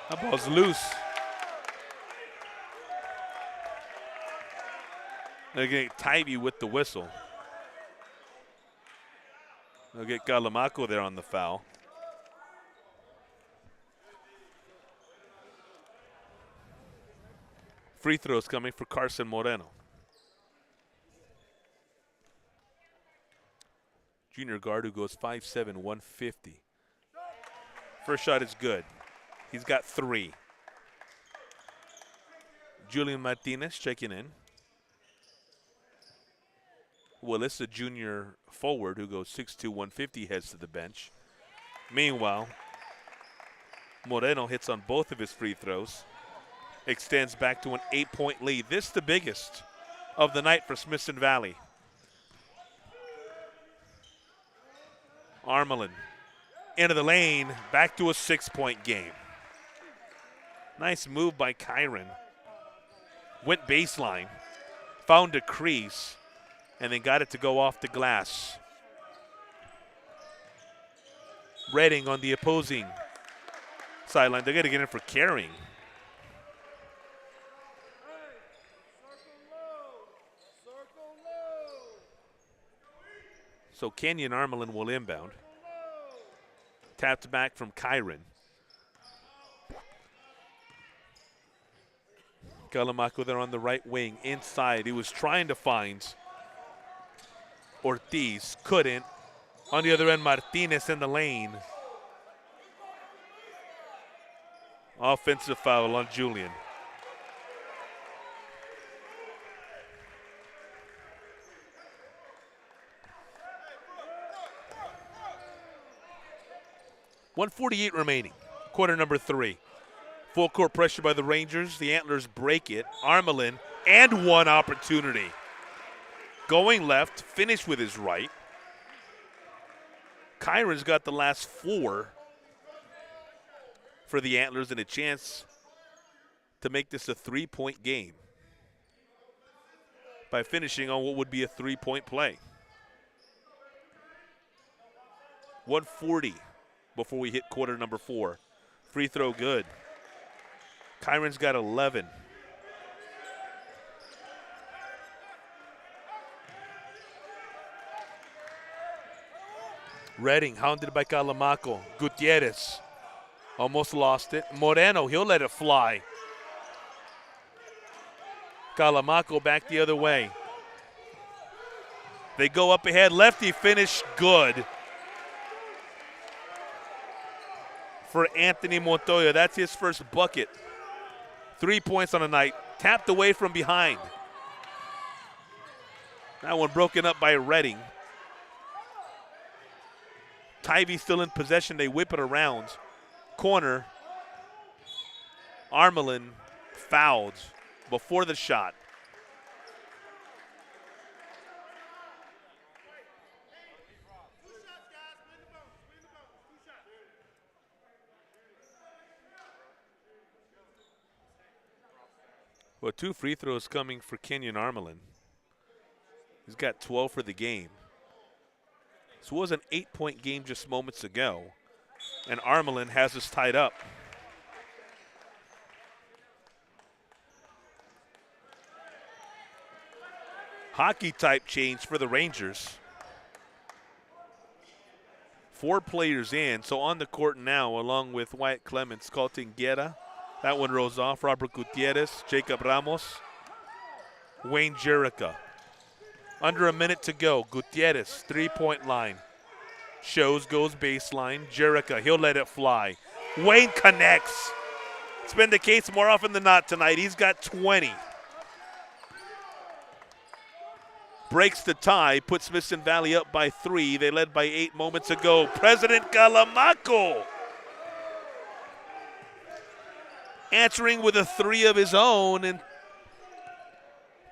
That ball's loose. They're getting Tivy with the whistle. They'll get Calamaco there on the foul. Free throws coming for Carson Moreno. Junior guard who goes 5'7", 150. First shot is good. He's got 3. Julian Martinez checking in. Willis, a junior forward who goes 6'2", 150, heads to the bench. Meanwhile, Moreno hits on both of his free throws. Extends back to an 8-point lead. This the biggest of the night for Smithson Valley. Armelin into the lane, back to a 6-point game. Nice move by Kyron. Went baseline, found a crease, and then got it to go off the glass. Redding on the opposing sideline. They're going to get in for carrying. So Kenyon Armelin will inbound. Tapped back from Kyron. Calamaco there on the right wing, inside. He was trying to find Ortiz, couldn't. On the other end, Martinez in the lane. Offensive foul on Julian. .148 remaining, quarter number 3. Full court pressure by the Rangers. The Antlers break it. Armelin, and one opportunity. Going left, finished with his right. Kyron's got the last 4 for the Antlers and a chance to make this a 3-point game by finishing on what would be a 3-point play. 140 before we hit quarter number 4. Free throw good. Kyron's got 11. Redding hounded by Calamaco. Gutierrez almost lost it. Moreno, he'll let it fly. Calamaco back the other way. They go up ahead. Lefty finish good for Anthony Montoya. That's his first bucket. 3 points on the night. Tapped away from behind. That one broken up by Redding. Tivy still in possession. They whip it around. Corner. Armelin fouled before the shot. Well, 2 free throws coming for Kenyon Armelin. He's got 12 for the game. This was an 8-point game just moments ago, and Armelin has us tied up. Hockey type change for the Rangers. 4 players in, so on the court now, along with Wyatt Clements, Colton Guerra. That one rolls off. Robert Gutierrez, Jacob Ramos, Wayne Jerica. Under a minute to go. Gutierrez, 3-point line. Shows, goes baseline. Jerica, he'll let it fly. Wayne connects. It's been the case more often than not tonight. He's got 20. Breaks the tie, puts Smithson Valley up by 3. They led by 8 moments ago. President Calamaco answering with a 3 of his own, and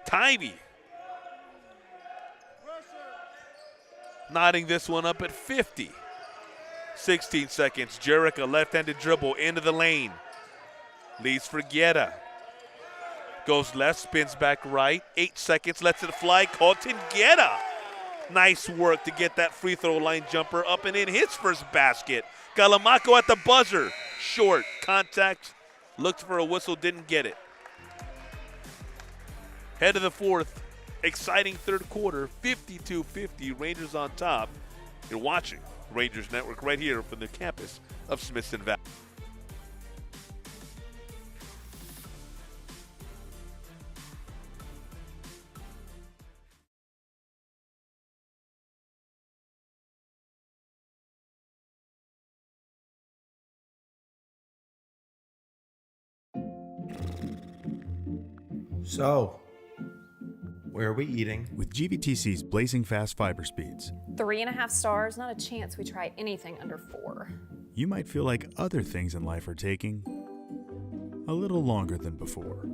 Tivy knotting this one up at 50. 16 seconds. Jerica, left-handed dribble into the lane. Leads for Guerra. Goes left, spins back right. 8 seconds, lets it fly. Colton Guerra. Nice work to get that free throw line jumper up and in his first basket. Calamaco at the buzzer. Short. Contact. Looked for a whistle, didn't get it. Head of the 4th. Exciting third quarter. 52-50. Rangers on top. You're watching Rangers Network right here from the campus of Smithson Valley.
So, where are we eating?
With GVTC's blazing fast fiber speeds,
3.5 stars, not a chance we try anything under 4.
you might feel like other things in life are taking a little longer than before.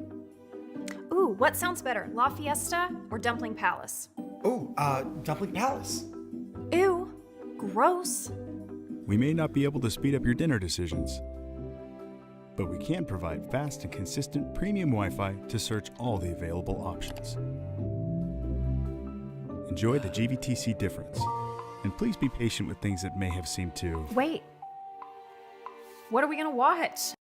Ooh, what sounds better, La Fiesta or Dumpling Palace?
Oh, Dumpling Palace.
Ew. Gross.
We may not be able to speed up your dinner decisions, but we can provide fast and consistent premium Wi-Fi to search all the available options. Enjoy the GVTC difference, and please be patient with things that may have seemed too...
Wait. What are we gonna watch?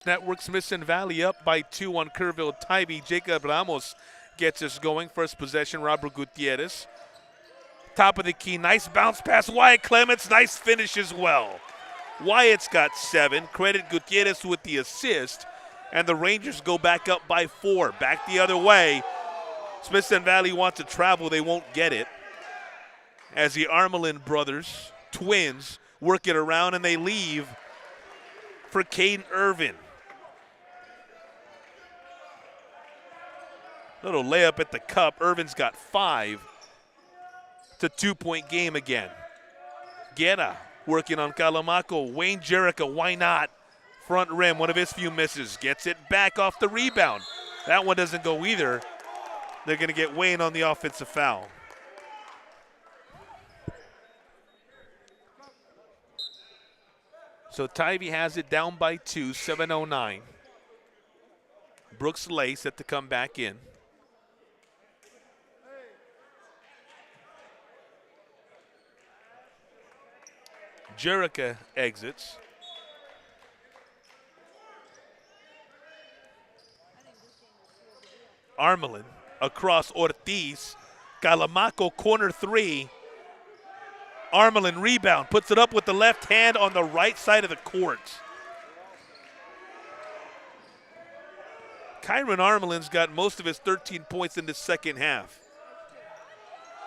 Network Smithson Valley up by 2 on Kerrville Tivy. Jacob Ramos gets us going. First possession, Robert Gutierrez. Top of the key, nice bounce pass. Wyatt Clements, nice finish as well. Wyatt's got 7. Credit Gutierrez with the assist. And the Rangers go back up by 4. Back the other way. Smithson Valley wants to travel. They won't get it. As the Armelin brothers, twins, work it around and they leave for Caden Irvin. Little layup at the cup. Irvin's got 5. It's a 2-point game again. Guerra working on Calamaco. Wayne Jericho, why not? Front rim, one of his few misses. Gets it back off the rebound. That one doesn't go either. They're going to get Wayne on the offensive foul. So Tivy has it down by 2, 7:09. Brooks Lay set to come back in. Jericho exits. Armelin across Ortiz. Calamaco corner 3. Armelin rebound, puts it up with the left hand on the right side of the court. Kyron Armelin's got most of his 13 points in the second half.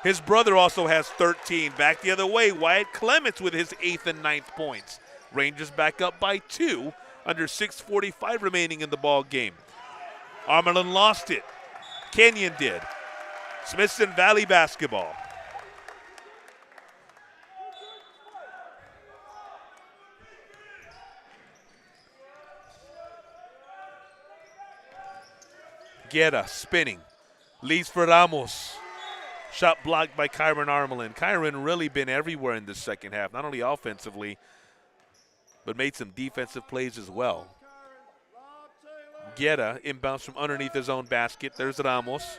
His brother also has 13. Back the other way, Wyatt Clements with his 8th and 9th points. Rangers back up by 2, under 6:45 remaining in the ball game. Armelin lost it. Kenyon did. Smithson Valley basketball. Guerra spinning. Leads for Ramos. Shot blocked by Kyron Armelin. Kyron really been everywhere in the second half, not only offensively, but made some defensive plays as well. Guerra inbounds from underneath his own basket. There's Ramos.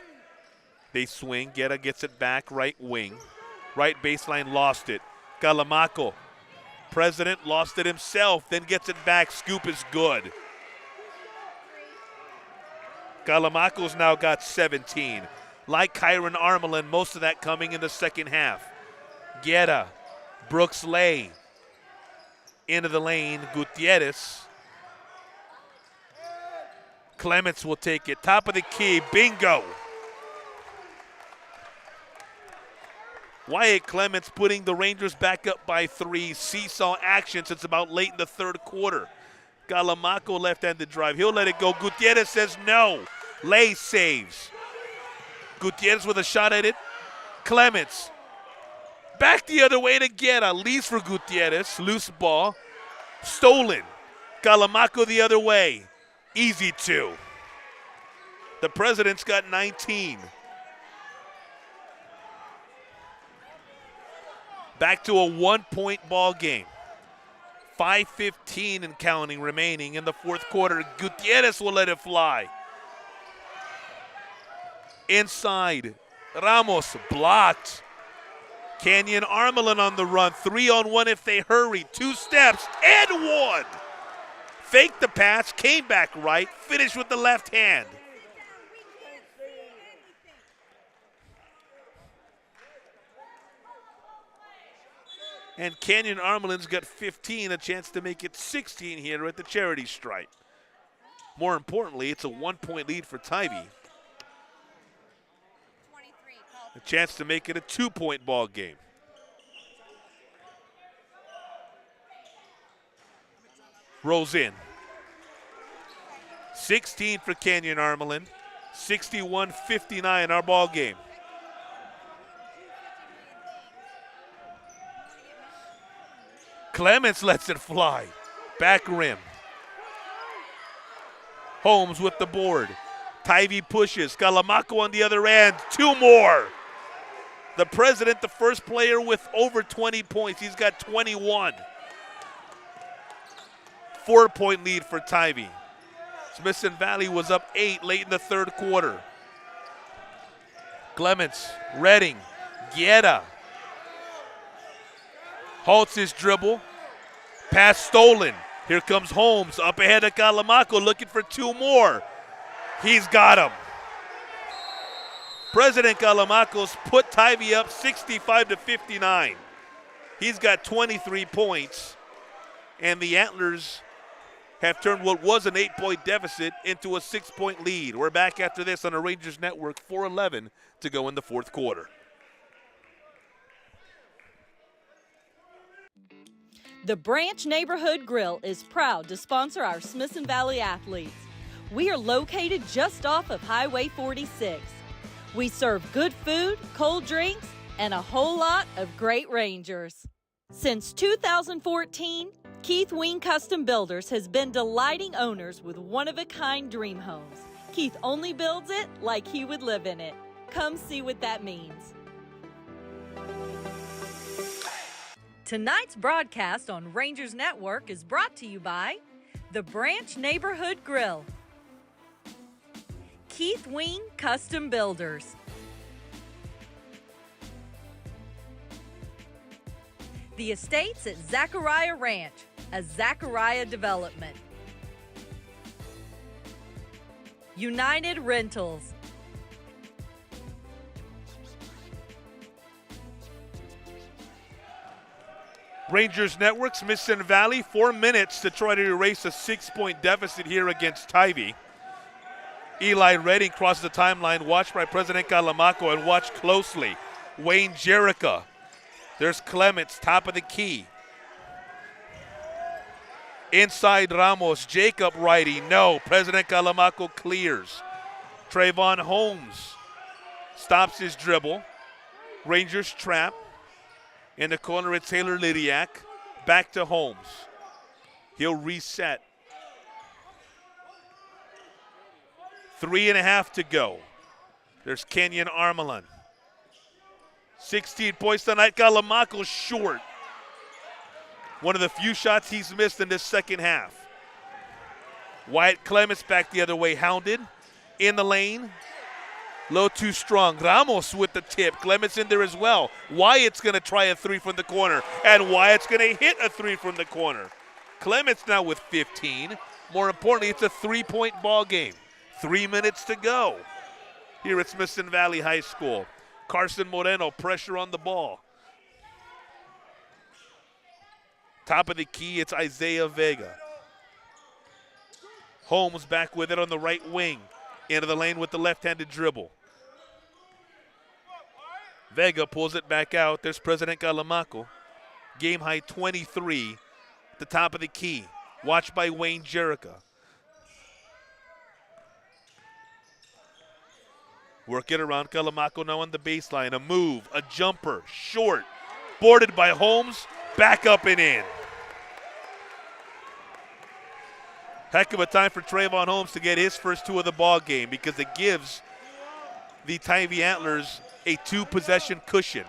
They swing. Guerra gets it back, right wing. Right baseline, lost it. Calamaco. President lost it himself, then gets it back. Scoop is good. Calamaco's now got 17. Like Kyron Armelin, most of that coming in the second half. Guerra, Brooks Lay, into the lane, Gutierrez. Clements will take it, top of the key, bingo. Wyatt Clements putting the Rangers back up by 3. Seesaw action since about late in the third quarter. Calamaco left-handed drive, he'll let it go. Gutierrez says no. Lay saves. Gutierrez with a shot at it. Clements. Back the other way to Guerra. Leaves for Gutierrez. Loose ball. Stolen. Calamaco the other way. Easy 2. The President's got 19. Back to a 1-point ball game. 5:15 and counting remaining in the fourth quarter. Gutierrez will let it fly. Inside, Ramos blocked. Kenyon Armelin on the run. 3-on-1 if they hurry. 2 steps and 1. Faked the pass, came back right, finished with the left hand. And Kenyon Armelin's got 15, a chance to make it 16 here at the charity stripe. More importantly, it's a 1-point lead for Tivy. A chance to make it a 2-point ball game. Rolls in. 16 for Kenyon Armelin. 61-59 our ball game. Clements lets it fly. Back rim. Holmes with the board. Tivy pushes. Calamaco on the other end. 2 more. The President, the first player with over 20 points. He's got 21. 4-point lead for Tivy. Smithson Valley was up 8 late in the third quarter. Clements, Redding, Guerra. Halts his dribble. Pass stolen. Here comes Holmes up ahead of Calamaco looking for 2 more. He's got him. President Calamaco's put Tivy up 65-59. He's got 23 points, and the Antlers have turned what was an 8-point deficit into a 6-point lead. We're back after this on the Rangers Network, 4:11 to go in the fourth quarter.
The Branch Neighborhood Grill is proud to sponsor our Smithson Valley athletes. We are located just off of Highway 46. We serve good food, cold drinks, and a whole lot of great Rangers. Since 2014, Keith Wing Custom Builders has been delighting owners with one-of-a-kind dream homes. Keith only builds it like he would live in it. Come see what that means. Tonight's broadcast on Rangers Network is brought to you by the Branch Neighborhood Grill, Keith Wing Custom Builders, the Estates at Zachariah Ranch, a Zachariah development, United Rentals,
Rangers Network, Smithson Valley, 4 minutes to try to erase a 6-point deficit here against Tivy. Eli Redding crosses the timeline, watched by President Calamaco, and watch closely. Wayne Jerica. There's Clements, top of the key. Inside Ramos, Jacob righty, no. President Calamaco clears. Trayvon Holmes stops his dribble. Rangers trap. In the corner, it's Taylor Lydiak. Back to Holmes. He'll reset. 3.5 to go. There's Kenyon Armelin. 16 points tonight. Calamaco short. One of the few shots he's missed in this second half. Wyatt Clements back the other way, hounded. In the lane. Low too strong. Ramos with the tip. Clements in there as well. Wyatt's going to try a 3 from the corner. And Wyatt's going to hit a 3 from the corner. Clements now with 15. More importantly, it's a 3-point ball game. 3 minutes to go here at Smithson Valley High School. Carson Moreno, pressure on the ball. Top of the key, it's Isaiah Vega. Holmes back with it on the right wing. Into the lane with the left-handed dribble. Vega pulls it back out. There's President Calamaco. Game high 23. The top of the key. Watched by Wayne Jerica. Work it around Calamaco now on the baseline. A move, a jumper, short. Boarded by Holmes. Back up and in. Heck of a time for Trayvon Holmes to get his first 2 of the ball game because it gives the Tivy Antlers a 2-possession cushion.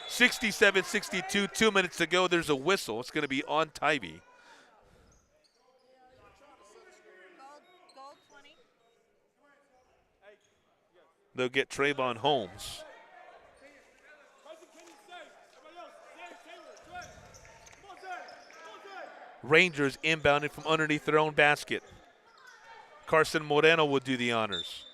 67-62, 2 minutes to go. There's a whistle. It's going to be on Tivy. They'll get Trayvon Holmes. Rangers inbounding from underneath their own basket. Carson Moreno will do the honors.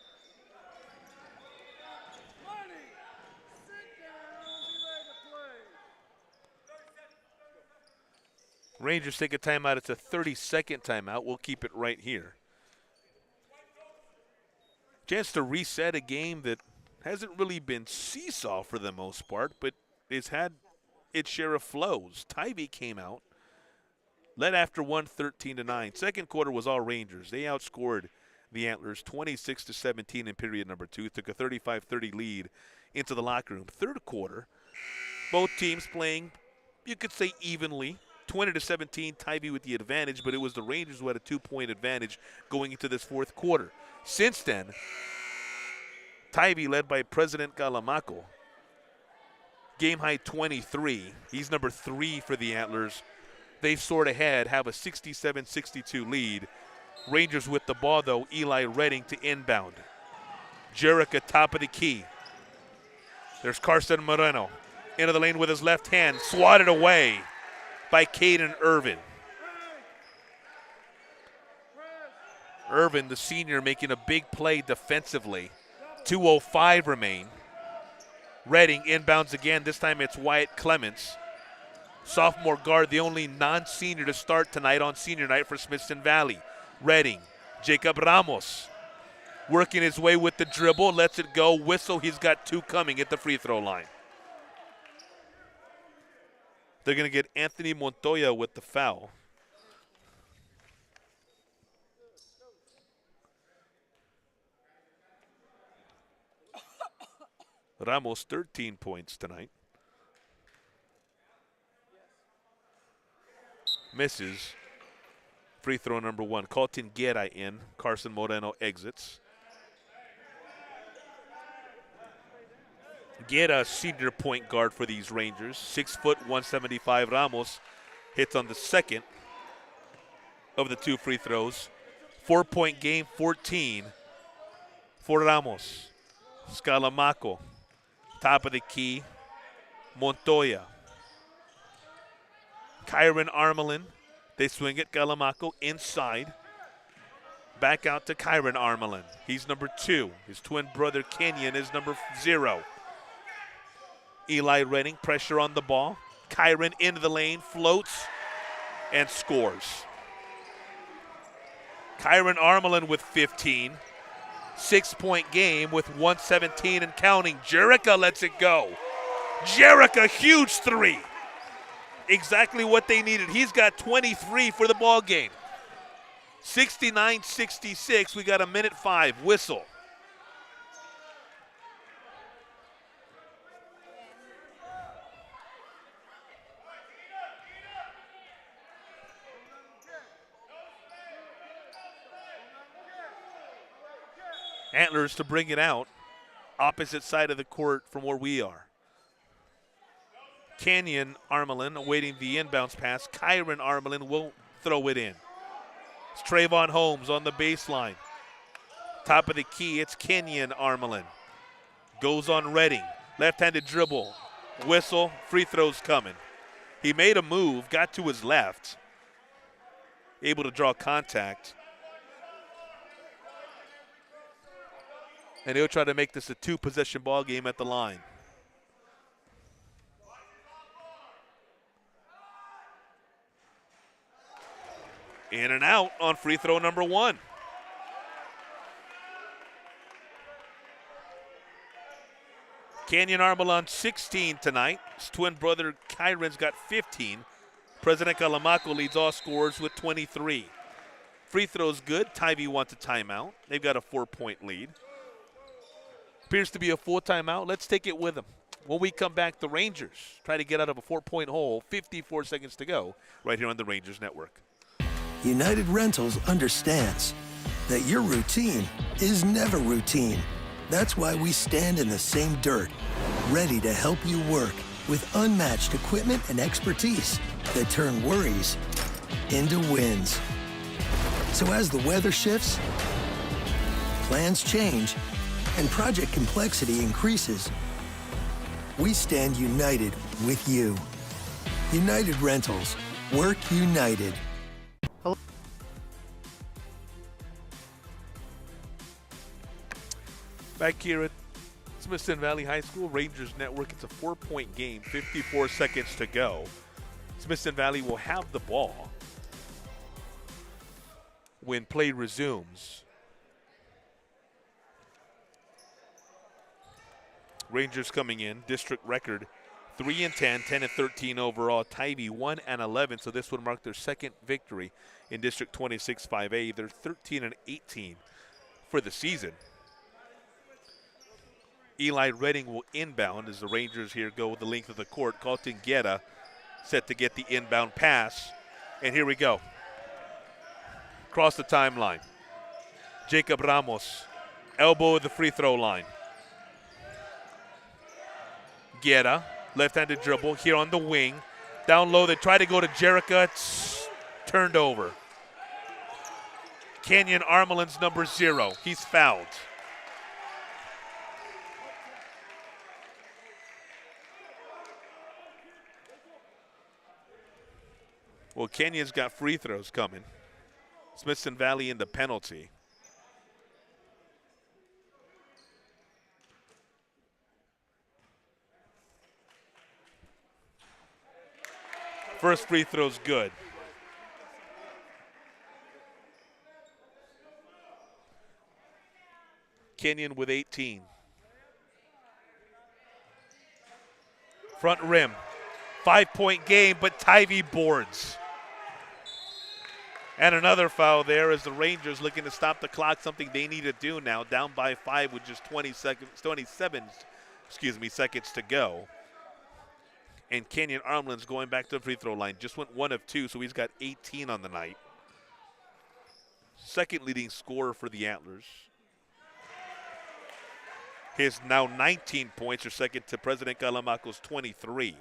Rangers take a timeout. It's a 30-second timeout. We'll keep it right here. Chance to reset a game that hasn't really been seesaw for the most part, but it's had its share of flows. Tivy came out, led after 13-9. Second quarter was all Rangers. They outscored the Antlers 26-17 in period number 2. Took a 35-30 lead into the locker room. Third quarter, both teams playing, you could say, evenly. 20-17, Tivy with the advantage, but it was the Rangers who had a 2-point advantage going into this fourth quarter. Since then, Tivy, led by President Calamaco, game high 23. He's number 3 for the Antlers. They've soared ahead, have a 67-62 lead. Rangers with the ball, though. Eli Redding to inbound. Jerica, top of the key. There's Carson Moreno. Into the lane with his left hand. Swatted away by Caden Irvin. Irvin, the senior, making a big play defensively. 2:05 remain. Redding inbounds again. This time it's Wyatt Clements. Sophomore guard, the only non-senior to start tonight on senior night for Smithson Valley. Redding, Jacob Ramos, working his way with the dribble, lets it go, whistle. He's got 2 coming at the free throw line. They're going to get Anthony Montoya with the foul. Ramos, 13 points tonight. Misses. Free throw number 1. Colton Guerra in. Carson Moreno exits. Guerra, senior point guard for these Rangers. 6 foot, 175. Ramos hits on the second of the 2 free throws. 4-point game, 14 for Ramos. Scalamaco, top of the key. Montoya. Kyron Armelin. They swing it. Calamaco inside. Back out to Kyron Armelin. He's number 2. His twin brother Kenyon is number 0. Eli Redding, pressure on the ball. Kyron into the lane, floats, and scores. Kyron Armelin with 15. 6-point game with 117 and counting. Jerica lets it go. Jerica, huge 3. Exactly what they needed. He's got 23 for the ball game. 69-66. We got a minute 5. Whistle. Antlers to bring it out. Opposite side of the court from where we are. Kenyon Armelin awaiting the inbounds pass. Kyron Armelin will throw it in. It's Trayvon Holmes on the baseline. Top of the key, it's Kenyon Armelin. Goes on Redding. Left-handed dribble. Whistle. Free throws coming. He made a move, got to his left. Able to draw contact. And he'll try to make this a 2-possession ball game at the line. In and out on free throw number 1. Kenyon Armelin 16 tonight. His twin brother Kyron's got 15. President Calamaco leads all scorers with 23. Free throws good. Tivy wants a timeout. They've got a 4-point lead. Appears to be a full timeout. Let's take it with them. When we come back, the Rangers try to get out of a 4-point hole. 54 seconds to go right here on the Rangers Network.
United Rentals understands that your routine is never routine. That's why we stand in the same dirt, ready to help you work with unmatched equipment and expertise that turn worries into wins. So as the weather shifts, plans change, and project complexity increases, we stand united with you. United Rentals. Work united.
Back here at Smithson Valley High School, Rangers Network. It's a 4-point game, 54 seconds to go. Smithson Valley will have the ball when play resumes. Rangers coming in, district record 3-10, 10-13 overall. Tivy 1-11, so this would mark their second victory in District 26 5A. They're 13-18 for the season. Eli Redding will inbound as the Rangers here go the length of the court. Colton Guerra set to get the inbound pass. And here we go. Across the timeline. Jacob Ramos, elbow at the free throw line. Guerra Left-handed dribble here on the wing. Down low, they try to go to Jerica. It's turned over. Kenyon Armelin's number 0. He's fouled. Well, Kenyon's got free throws coming. Smithson Valley in the penalty. First free throw's good. Kenyon with 18. Front rim. 5-point game, but Tivy boards. And another foul there as the Rangers looking to stop the clock, something they need to do now, down by 5 with just 27 seconds to go. And Kenyon Armlin's going back to the free throw line. Just went 1 of 2, so he's got 18 on the night. Second leading scorer for the Antlers. His now 19 points are second to President Calamaco's 23.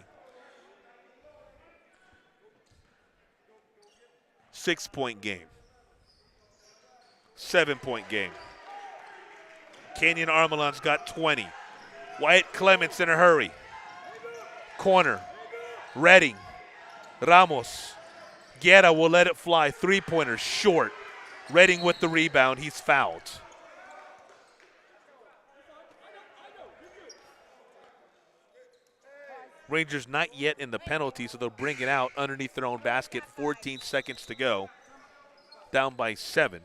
6-point game. 7-point game. Kenyon Armelin's got 20. Wyatt Clements in a hurry. Corner. Redding. Ramos. Guerra will let it fly. 3-pointer short. Redding with the rebound. He's fouled. Rangers not yet in the penalty, so they'll bring it out underneath their own basket. 14 seconds to go. Down by 7.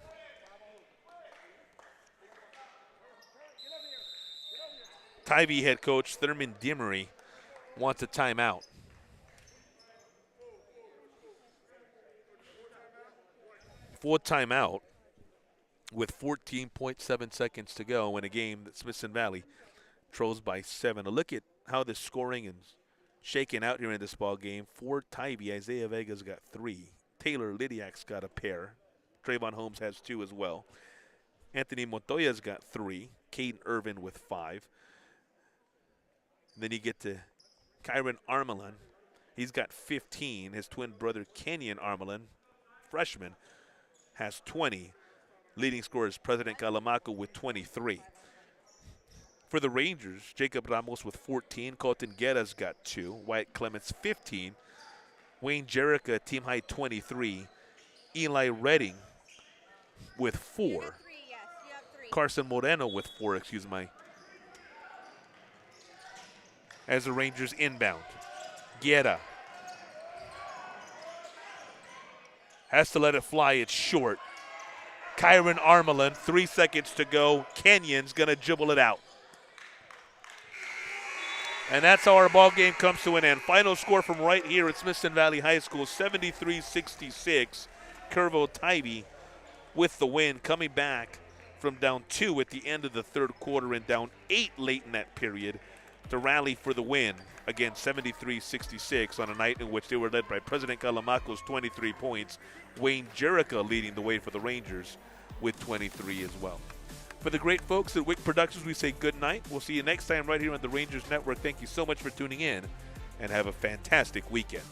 Tivy head coach Thurman Dimery wants a timeout. Full timeout with 14.7 seconds to go in a game that Smithson Valley trails by 7. A look at how the scoring is shaken out here in this ball game. For Tivy, Isaiah Vega's got 3. Taylor Lidiak's got a pair. Trayvon Holmes has 2 as well. Anthony Montoya's got 3. Caden Irvin with 5. Then you get to Kyron Armelin. He's got 15. His twin brother Kenyon Armelin, freshman, has 20. Leading scorer is President Calamaco with 23. For the Rangers, Jacob Ramos with 14. Colton Guerra's got 2. Wyatt Clements 15. Wayne Jerica, team high 23. Eli Redding with 4. Carson Moreno with 4, excuse me. As the Rangers inbound. Guerra has to let it fly. It's short. Kyron Armelin, 3 seconds to go. Kenyon's going to dribble it out. And that's how our ball game comes to an end. Final score from right here at Smithson Valley High School, 73-66. Curvo Tivy with the win, coming back from down 2 at the end of the third quarter and down 8 late in that period to rally for the win. Again, 73-66 on a night in which they were led by President Calamaco's 23 points. Wayne Jerica leading the way for the Rangers with 23 as well. For the great folks at Wick Productions, we say good night. We'll see you next time right here on the Rangers Network. Thank you so much for tuning in, and have a fantastic weekend.